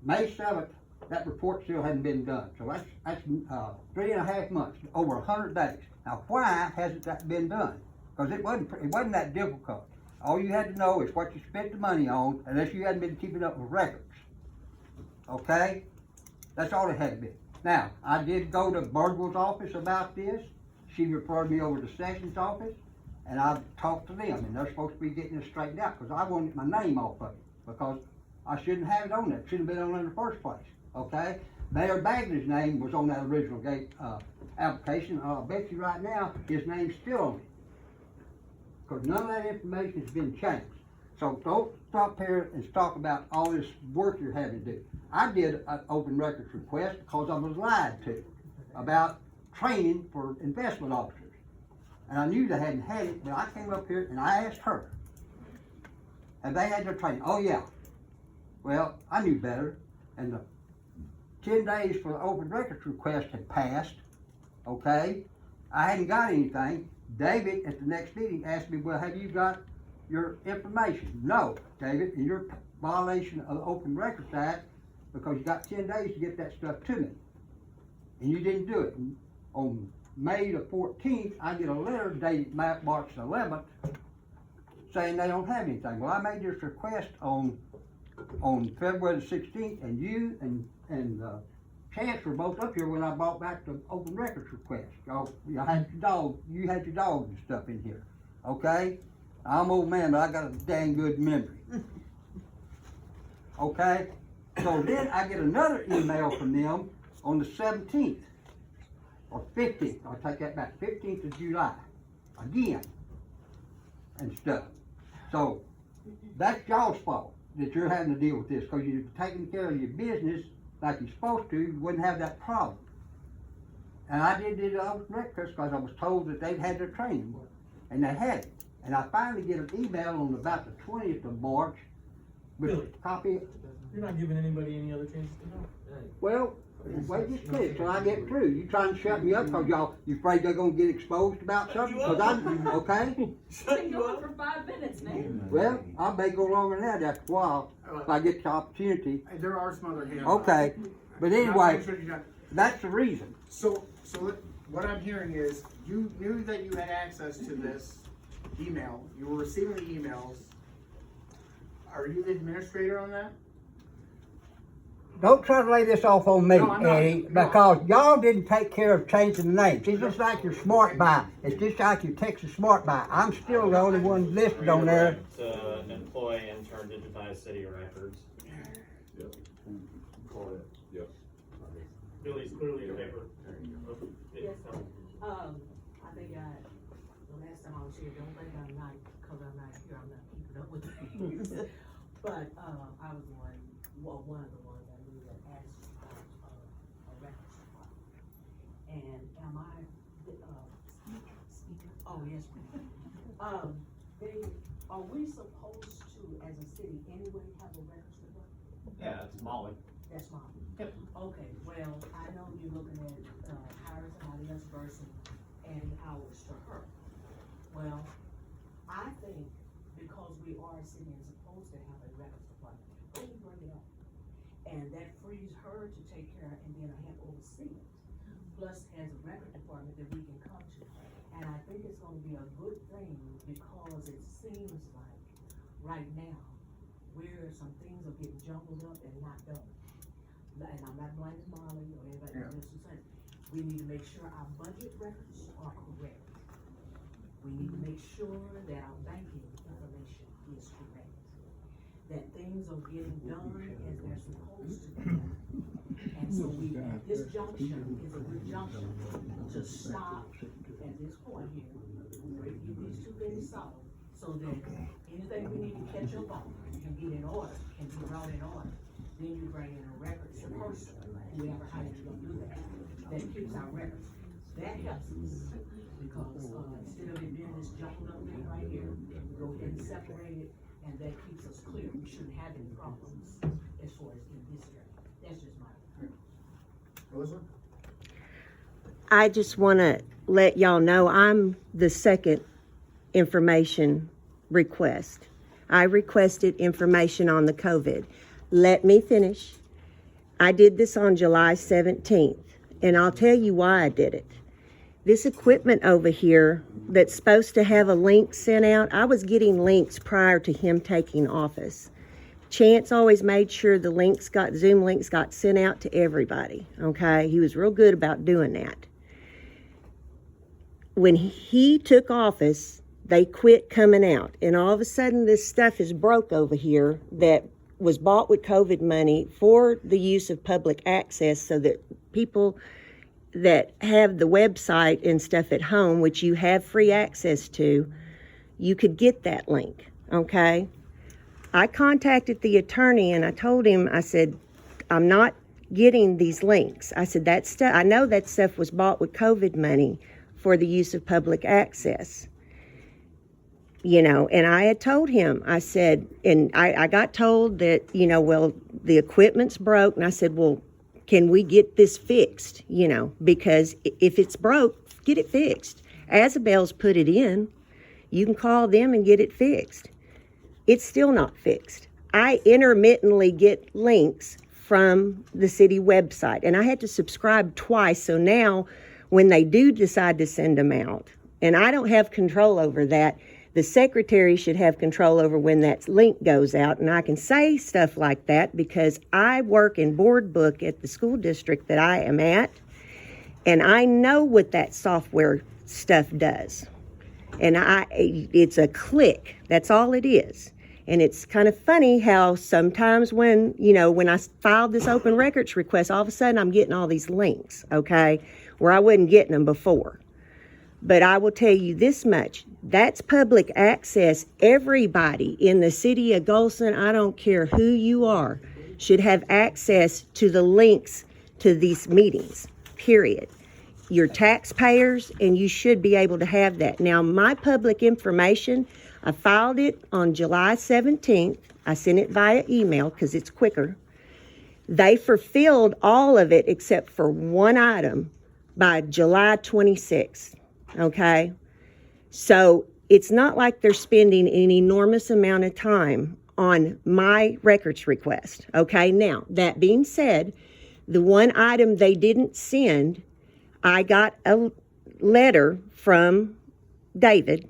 May 7th, that report still hadn't been done, so that's 3.5 months, over 100 days. Now, why hasn't that been done? Because it wasn't that difficult. All you had to know is what you spent the money on, unless you hadn't been keeping up with records. Okay? That's all it had to be. Now, I did go to Birdwell's office about this. She referred me over to Sessions' office, and I talked to them, and they're supposed to be getting this straightened out, because I wanted my name off of it, because I shouldn't have it on there. It shouldn't have been on there in the first place. Okay? Mayor Bagley's name was on that original application. I'll bet you right now, his name's still on it. Cause none of that information has been changed. So don't stop here and talk about all this work you're having to do. I did an open records request because I was lied to about training for investment officers. And I knew they hadn't had it, but I came up here and I asked her, have they had their training? Oh yeah. Well, I knew better, and the 10 days for the open records request had passed, okay? I hadn't got anything. David, at the next meeting, asked me, well, have you got your information? No, David, and you're violation of the Open Records Act because you got 10 days to get that stuff to me. And you didn't do it. And on May the 14th, I get a letter dated March 11th saying they don't have anything. Well, I made this request on February the 16th, and you and Chance were both up here when I brought back the open records request. You had your dogs and stuff in here, okay? I'm old man, but I got a dang good memory. Okay? So then I get another email from them on the 17th, or 15th, I'll take that back, 15th of July, again, and stuff. So, that's y'all's fault that you're having to deal with this, because you're taking care of your business like you're supposed to, you wouldn't have that problem. And I did the open records because I was told that they'd had their training, and they had it. And I finally get an email on about the 20th of March with a copy. You're not giving anybody any other chance to know. Well, wait just a minute till I get through. You trying to shut me up because you afraid they're gonna get exposed about something? Cause I'm, okay? Been going for 5 minutes now. Well, I may go longer than that after a while if I get the opportunity. There are some other hands. Okay, but anyway, that's the reason. So what I'm hearing is, you knew that you had access to this email, you were receiving the emails. Are you the administrator on that? Don't try to lay this off on me, No, I'm not. Eddie, No. because y'all didn't take care of changing the names. It's just like your smart buy. It's just like your Texas smart buy. I'm still the only one listed on there. To employ intern digitize city records. Yep. Yep. Billy's clearly in favor. Yes, sir. I think the last time I was here, don't think I'm not, cause I'm not here, I'm not keeping up with things. But, I was one of the ones I knew that asked about, a records department. And am I, speaker? Oh, yes, ma'am. Are we supposed to, as a city anyway, have a records department? Yeah, it's Molly. That's mine. Yep. Okay, well, I know you're looking at, hiring somebody else versus adding hours to her. Well, I think because we are a city and supposed to have a records department, go and bring it up. And that frees her to take care and then I have oversee it. Plus has a record department that we can come to. And I think it's gonna be a good thing because it seems like right now, where some things are getting jumbled up and not done. And I'm not blaming Molly or anybody else who says, we need to make sure our budget records are correct. We need to make sure that our banking information is correct. That things are getting done as they're supposed to be done. And so this junction is a good junction to stop at this point here, get these two things solved, so that anything we need to catch up on can get in order, can be brought in order. Then you bring in a records person, whoever, how you're gonna do that keeps our records. That helps us, because, instead of it being this jumbled up thing right here, go ahead and separate it, and that keeps us clear. We shouldn't have any problems as far as in this area. That's just my opinion. Melissa? I just want to let y'all know I'm the second information request. I requested information on the COVID. Let me finish. I did this on July 17th, and I'll tell you why I did it. This equipment over here that's supposed to have a link sent out, I was getting links prior to him taking office. Chance always made sure the Zoom links got sent out to everybody, okay? He was real good about doing that. When he took office, they quit coming out, and all of a sudden this stuff is broke over here that was bought with COVID money for the use of public access so that people that have the website and stuff at home, which you have free access to, you could get that link, okay? I contacted the attorney and I told him, I said, I'm not getting these links. I said, that stuff, I know that stuff was bought with COVID money for the use of public access. You know, and I had told him, I said, and I got told that, you know, well, the equipment's broke. And I said, well, can we get this fixed? You know, because if it's broke, get it fixed. Isabel's put it in. You can call them and get it fixed. It's still not fixed. I intermittently get links from the city website, and I had to subscribe twice. So now when they do decide to send them out, and I don't have control over that, the secretary should have control over when that link goes out. And I can say stuff like that because I work in board book at the school district that I am at, and I know what that software stuff does. And it's a click. That's all it is. And it's kind of funny how sometimes when I filed this open records request, all of a sudden I'm getting all these links, okay, where I wasn't getting them before. But I will tell you this much, that's public access. Everybody in the city of Gholson, I don't care who you are, should have access to the links to these meetings, period. You're taxpayers and you should be able to have that. Now, my public information, I filed it on July 17th. I sent it via email because it's quicker. They fulfilled all of it except for one item by July 26th. Okay, so it's not like they're spending an enormous amount of time on my records request. Okay, now that being said, the one item they didn't send, I got a letter from David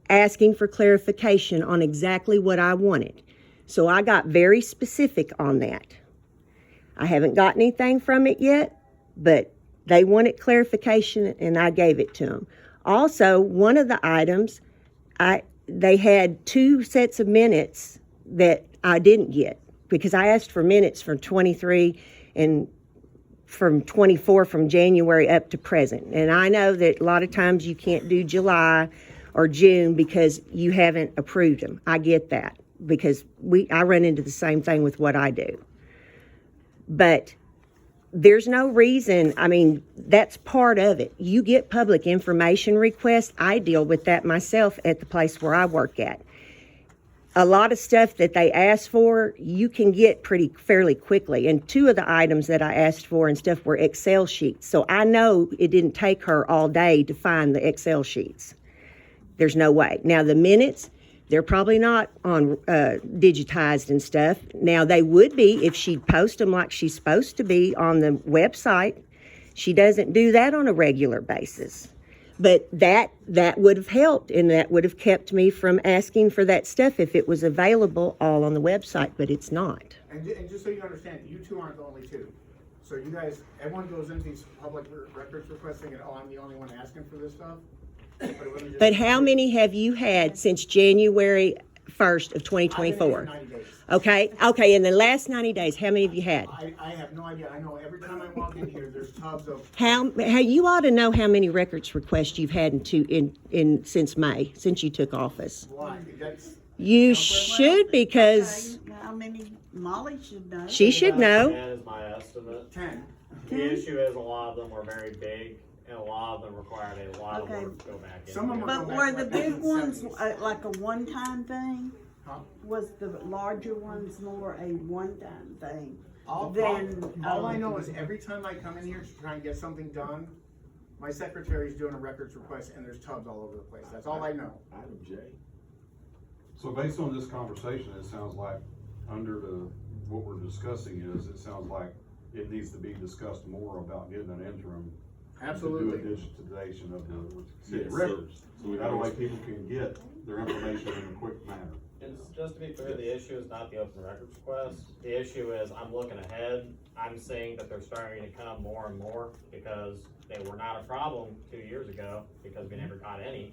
asking for clarification on exactly what I wanted. So I got very specific on that. I haven't got anything from it yet, but they wanted clarification, and I gave it to them. Also, one of the items, they had 2 sets of minutes that I didn't get because I asked for minutes from 23 and from 24 from January up to present. And I know that a lot of times you can't do July or June because you haven't approved them. I get that because I run into the same thing with what I do. But there's no reason, I mean, that's part of it. You get public information requests. I deal with that myself at the place where I work at. A lot of stuff that they ask for, you can get fairly quickly. And 2 of the items that I asked for and stuff were Excel sheets. So I know it didn't take her all day to find the Excel sheets. There's no way. Now the minutes, they're probably not on digitized and stuff. Now they would be if she'd post them like she's supposed to be on the website. She doesn't do that on a regular basis. But that would have helped, and that would have kept me from asking for that stuff if it was available all on the website, but it's not. And just so you understand, you 2 aren't the only 2. So you guys, everyone goes into these public records requests thinking, oh, I'm the only one asking for this stuff. But how many have you had since January 1st of 2024? 90 days. Okay, in the last 90 days, how many have you had? I have no idea. I know every time I walk in here, there's tubs of. How you ought to know how many records requests you've had in since May, since you took office. Why? You should, because How many, Molly should know. She should know. 10 is my estimate. 10. The issue is a lot of them were very big, and a lot of them required a lot of work to go back in. Some of them But were the big ones like a one-time thing? Huh? Was the larger ones more a one-time thing? All I know is every time I come in here to try and get something done, my secretary's doing a records request and there's tubs all over the place. That's all I know. Item J. So based on this conversation, it sounds like what we're discussing it sounds like it needs to be discussed more about getting an interim. Absolutely. To do a digitization of the city Yes, records. so That way people can get their information in a quick manner. And just to be clear, the issue is not the open records request. The issue is I'm looking ahead. I'm seeing that they're starting to come more and more because they were not a problem 2 years ago because we never got any.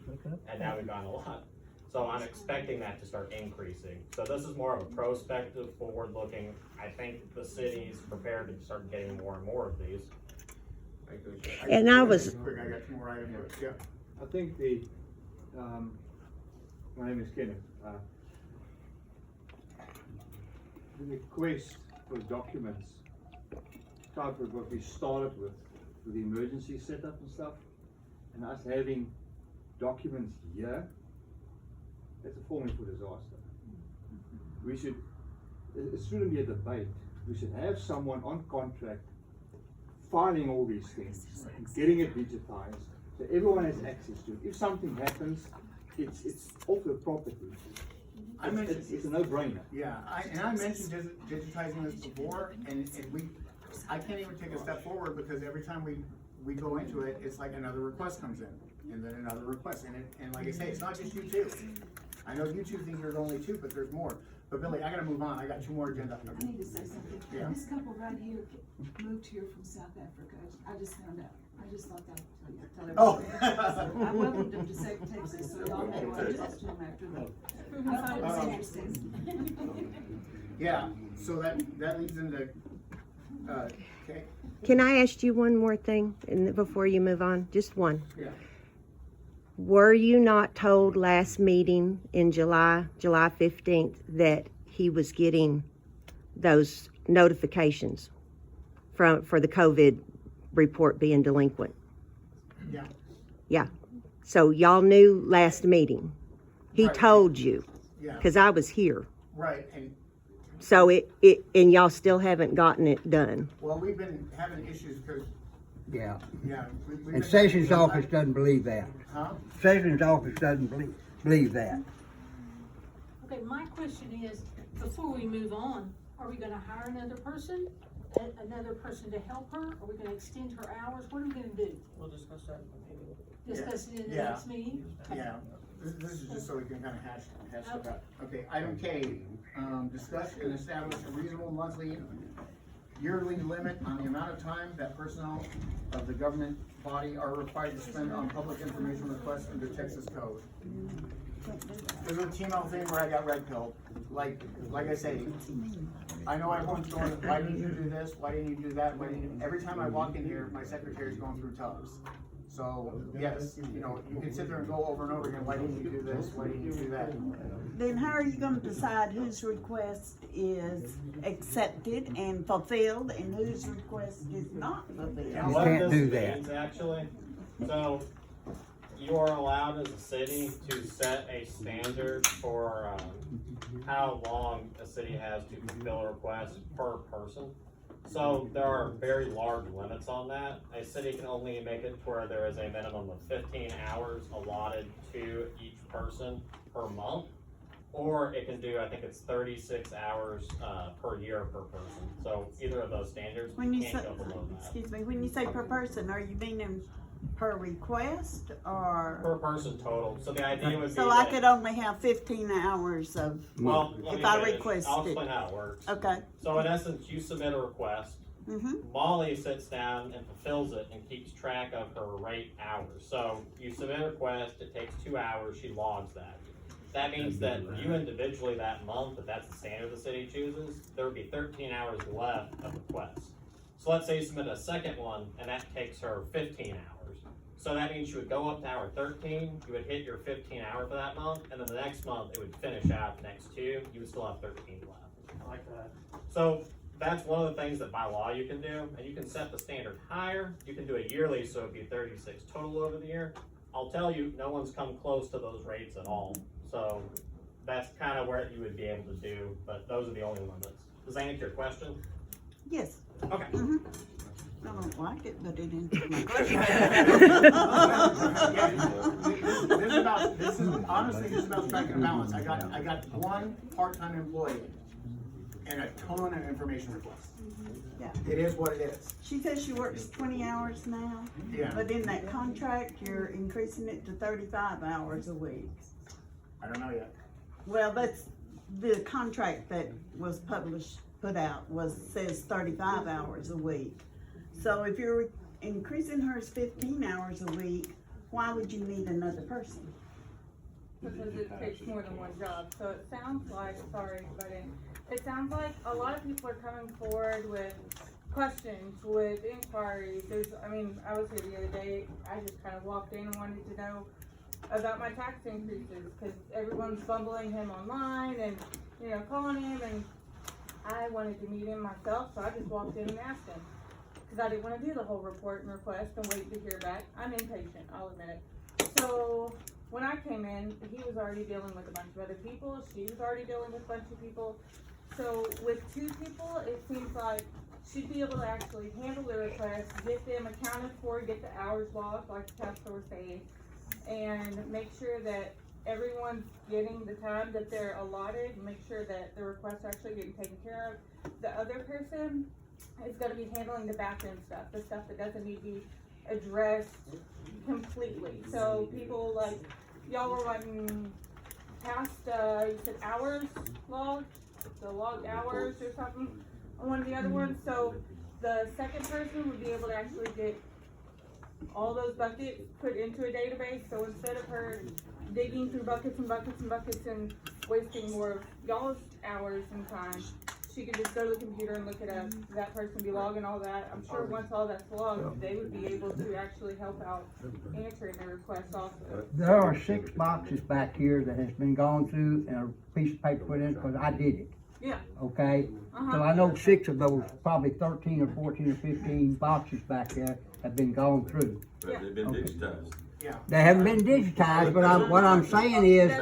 And now we've gotten a lot. So I'm expecting that to start increasing. So this is more of a prospective, forward-looking. I think the city's prepared to start getting more and more of these. And I was, Quick, I got two more items, yeah. I think the, my name is Kenneth. The request for documents, type of what we started with the emergency setup and stuff, and us having documents here, that's a formula for disaster. We should, it shouldn't be a debate. We should have someone on contract filing all these things, getting it digitized, so everyone has access to it. If something happens, it's off the property. It's a no-brainer. Yeah, I mentioned digitizing this before, and I can't even take a step forward because every time we go into it, it's like another request comes in, and then another request, and like I say, it's not just you two. I know you two think there's only two, but there's more. But Billy, I gotta move on, I got two more agenda items. I need to say something. Yeah. This couple right here moved here from South Africa. I just found out. I just thought that I'd tell everybody. Oh. I welcomed them to Texas, so y'all know I talked to them after that. I thought it was interesting. Yeah, so that leads into, okay. can I ask you one more thing before you move on? Just one. Yeah. Were you not told last meeting in July 15th, that he was getting those notifications for the COVID report being delinquent? Yeah. Yeah. So y'all knew last meeting. He Right. told you. Yeah. Because I was here. Right, and So and y'all still haven't gotten it done. well, we've been having issues because, Yeah. yeah. we've And been- Sessions office doesn't believe that. Huh? Sessions office doesn't believe that. Okay, my question is, before we move on, are we gonna hire another person? Another person to help her? Are we gonna extend her hours? What are we gonna do? We'll discuss that maybe. Discuss it in the Yeah. next meeting? Yeah, this is just so we can kind of hash stuff out. Okay, item K, discuss and establish a reasonable monthly, yearly limit on the amount of time that personnel of the government body are required to spend on public information requests under Texas code. This is a team out thing where I got red pilled. Like I say, I know everyone's going, why didn't you do this? Why didn't you do that? Why didn't you? Every time I walk in here, my secretary's going through tubs. So, yes, you know, you can sit there and go over and over again, why didn't you do this? Why didn't you do that? Then how are you gonna decide whose request is accepted and fulfilled and whose request is not fulfilled? And what this means, actually, so you are allowed as a city to set a standard for how long a city has to fulfill a request per person. So there are very large limits on that. A city can only make it to where there is a minimum of 15 hours allotted to each person per month. Or it can do, I think it's 36 hours per year per person. So either of those standards, When you can't say, go below that. excuse me, when you say per person, are you meaning per request or? Per person total. So the idea would be So I that- could only have 15 hours of, Well, let me if I finish. requested. I'll explain how it works. Okay. So in essence, you submit a request. Mm-hmm. Molly sits down and fulfills it and keeps track of her rate hours. So you submit a request, it takes 2 hours, she logs that. That means that you individually that month, if that's the standard the city chooses, there would be 13 hours left of requests. So let's say you submit a second one and that takes her 15 hours. So that means you would go up to hour 13, you would hit your 15 hour for that month, and then the next month it would finish out the next 2, you would still have 13 left. I like that. So that's one of the things that by law you can do, and you can set the standard higher. You can do it yearly, so it'd be 36 total over the year. I'll tell you, no one's come close to those rates at all. So that's kind of where you would be able to do, but those are the only limits. Does that answer your question? Yes. Okay. Mm-hmm. I don't like it, but it answered my question. This is honestly about striking a balance. I got one part-time employee and a ton of information requests. Yeah. It is what it is. She says she works 20 hours now. Yeah. But in that contract, you're increasing it to 35 hours a week. I don't know yet. Well, that's, the contract that was put out says 35 hours a week. So if you're increasing hers 15 hours a week, why would you need another person? because it takes more than one job. So it sounds like, sorry, but it sounds like a lot of people are coming forward with questions, with inquiries. I was here the other day, I just kind of walked in and wanted to know about my tax increases, because everyone's bumbling him online and, calling him, and I wanted to meet him myself, so I just walked in and asked him. Because I didn't want to do the whole report and request and wait to hear back. I'm impatient, I'll admit it. So when I came in, he was already dealing with a bunch of other people. She was already dealing with a bunch of people. So with 2 people, it seems like she'd be able to actually handle the request, get them accounted for, get the hours logged, like the counselor was saying, and make sure that everyone's getting the time that they're allotted, and make sure that the requests are actually getting taken care of. The other person is going to be handling the back end stuff, the stuff that doesn't need to be addressed completely. So people like, y'all were wanting past, you said hours logged, the logged hours or something on one of the other ones. So the second person would be able to actually get all those buckets put into a database. So instead of her digging through buckets and buckets and buckets and wasting more of y'all's hours and time, she could just go to the computer and look it up. That person be logging all that. I'm sure once all that's logged, they would be able to actually help out answering the requests also. There are 6 boxes back here that has been gone through and a piece of paper put in, because I did it. Yeah. Okay? So I know 6 of those, probably 13 or 14 or 15 boxes back there have been gone through. But they've been digitized. Yeah. They haven't been digitized, but what I'm saying is,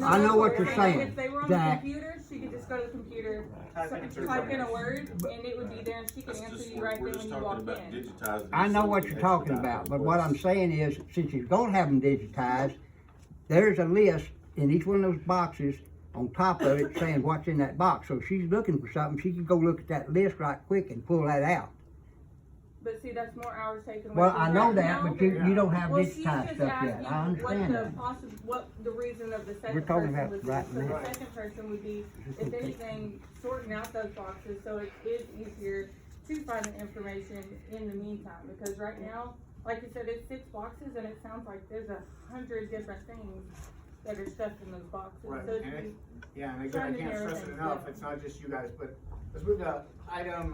I know what you're saying. If they were on the computer, she could just go to the computer, type in a word, and it would be there, and she could answer you right there when you walk in. I know what you're talking about, but what I'm saying is, since you're gonna have them digitized, there's a list in each one of those boxes on top of it saying what's in that box. So if she's looking for something, she can go look at that list right quick and pull that out. But see, that's more hours taken away. Well, I know that, now. but you don't have Well, she's digitized just stuff yet. asking I understand that. what the reason of the We're second talking person about would be. right So now. the second person would be, if anything, sorting out those boxes, so it is easier to find the information in the meantime. Because right now, like you said, it's 6 boxes, and it sounds like there's 100 different things that are stuffed in those boxes. Right, So and again, I can't stress it enough, it's not just you guys, but let's move to item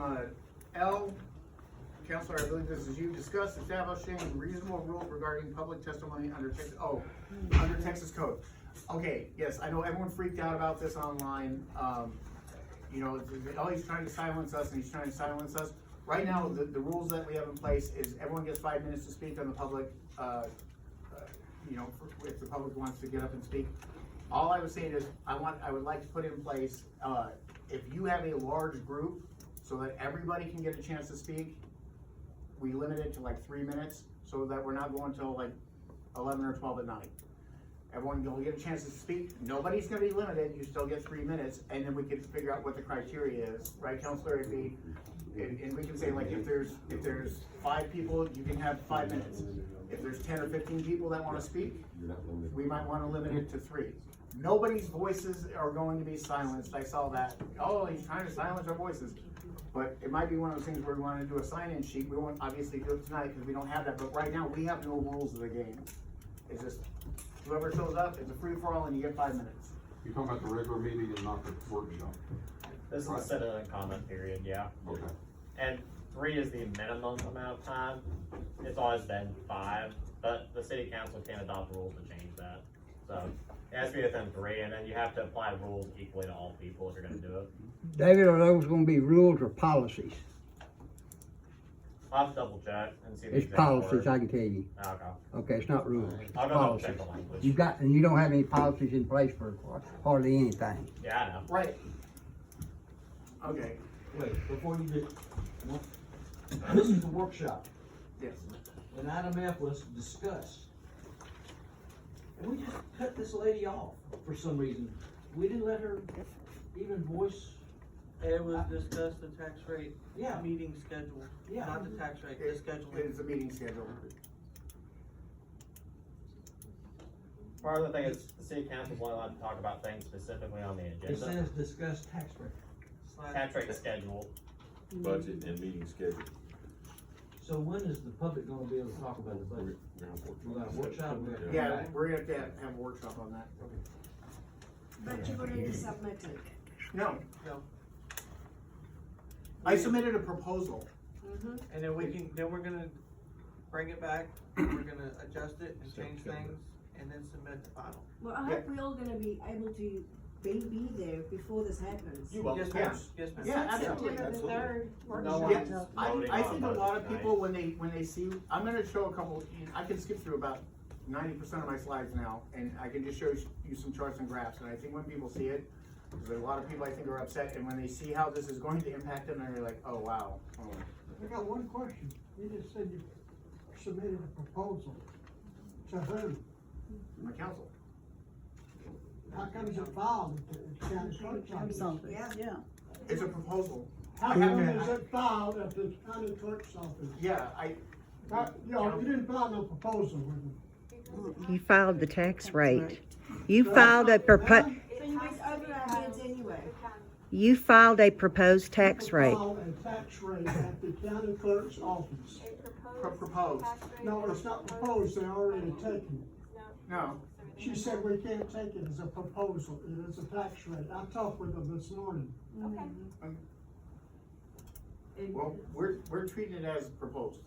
L. Counselor, I believe this is you, discuss establishing reasonable rules regarding public testimony under Texas code. Okay, yes, I know everyone freaked out about this online. He's trying to silence us, and he's trying to silence us. Right now, the rules that we have in place is everyone gets 5 minutes to speak on the public, if the public wants to get up and speak. All I was saying is, I would like to put in place, if you have a large group, so that everybody can get a chance to speak, we limit it to like 3 minutes, so that we're not going till like 11 or 12 at night. Everyone will get a chance to speak. Nobody's gonna be limited, you still get 3 minutes, and then we can figure out what the criteria is, right, Counselor? And we can say, like, if there's 5 people, you can have 5 minutes. If there's 10 or 15 people that wanna speak, we might wanna limit it to 3. Nobody's voices are going to be silenced. I saw that. Oh, he's trying to silence our voices. But it might be one of those things where we want to do a sign-in sheet. We won't obviously do it tonight because we don't have that. But right now, we have no rules of the game. It's just whoever shows up, it's a free-for-all, and you get 5 minutes. You're talking about the regular meeting and not the workshop? This is a citizen comment period, yeah. Okay. And 3 is the minimum amount of time. It's always been 5, but the city council can adopt rules to change that. So it has to be within 3, and then you have to apply rules equally to all people if you're gonna do it. David, are those gonna be rules or policies? I'll have to double check and see the It's exact policies, word. I can tell you. Okay. Okay, it's not rules, it's I'll go double policies. check the language. And you don't have any policies in place for hardly anything. Yeah, I know. Right. Okay. Wait, before you do, this is the workshop, Yes. and item F was discussed. And we just cut this lady off for some reason. We didn't let her even voice. It was discussed the tax rate, Yeah. meeting schedule, Yeah. not the tax rate, the schedule. It's a meeting schedule. Part of the thing is, the city council's only allowed to talk about things specifically on the It agenda. says discuss tax rate. Tax rate schedule. Budget and meeting schedule. So when is the public gonna be able to talk about the budget? We got a workshop? Yeah, we're gonna have a workshop on that. But you've already submitted. No, No. I submitted a proposal. Mm-hmm. And then we're gonna bring it back, we're gonna adjust it and change things, and then submit the final. Well, I hope we're all gonna be able to be there before this happens. You will, Yes, yeah. ma'am. Yes, ma'am. Yeah, absolutely. September the third No workshop. Yeah, I think a lot of people, when they see, I'm gonna show a couple, I can skip through about 90% of my slides now, and I can just show you some charts and graphs, and I think when people see it, there's a lot of people I think are upset, and when they see how this is going to impact them, they're like, oh, wow. Oh. I got one question. You just said you submitted a proposal. To who? My council. How come it's filed at the county clerk's office? Yeah. It's a proposal. How I have come to- is it filed at the county clerk's office? Yeah, You didn't file no proposal with them. You filed the tax rate. You filed a So you went over our heads anyway. you filed a proposed tax rate. Filed a tax rate at the county clerk's office. Proposed. No, it's not proposed, they already taken it. No. She said we can't take it as a proposal, it is a tax rate. I talked with her this morning. Well, we're treating it as proposed.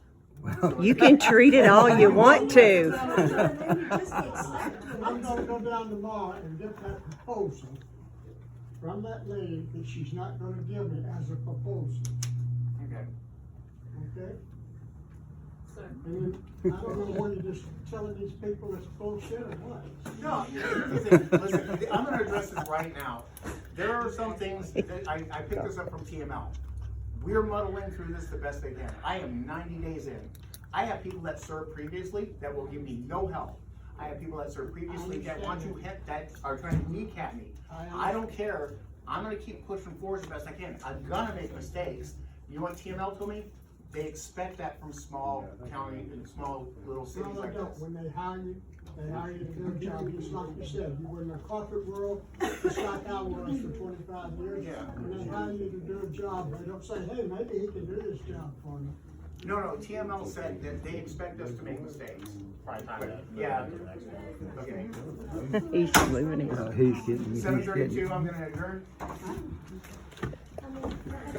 You can treat it all you want to. I'm gonna go down tomorrow and get that proposal from that lady that she's not gonna give me as a proposal, Okay. okay? And then, I don't know whether you're just telling these people it's bullshit or what. No, here's the thing. Listen, I'm gonna address this right now. There are some things that I picked this up from TML. We're muddling through this the best they can. I am 90 days in. I have people that served previously that will give me no help. I have people that served previously that want to that are trying to kneecap me. I don't care. I'm gonna keep pushing forward as best I can. I'm gonna make mistakes. You know what TML told me? They expect that from small county and small little cities No, they like don't. this. When they hire you to do a job, just like you said, you were in the corporate world, just like I was for 25 years. Yeah. When they hire you to do a job, they don't say, hey, maybe he can do this job for me. No, TML said that they expect us to make mistakes. Probably time to. Yeah. Okay. He's moving it. He's getting. 7:32, I'm gonna adjourn.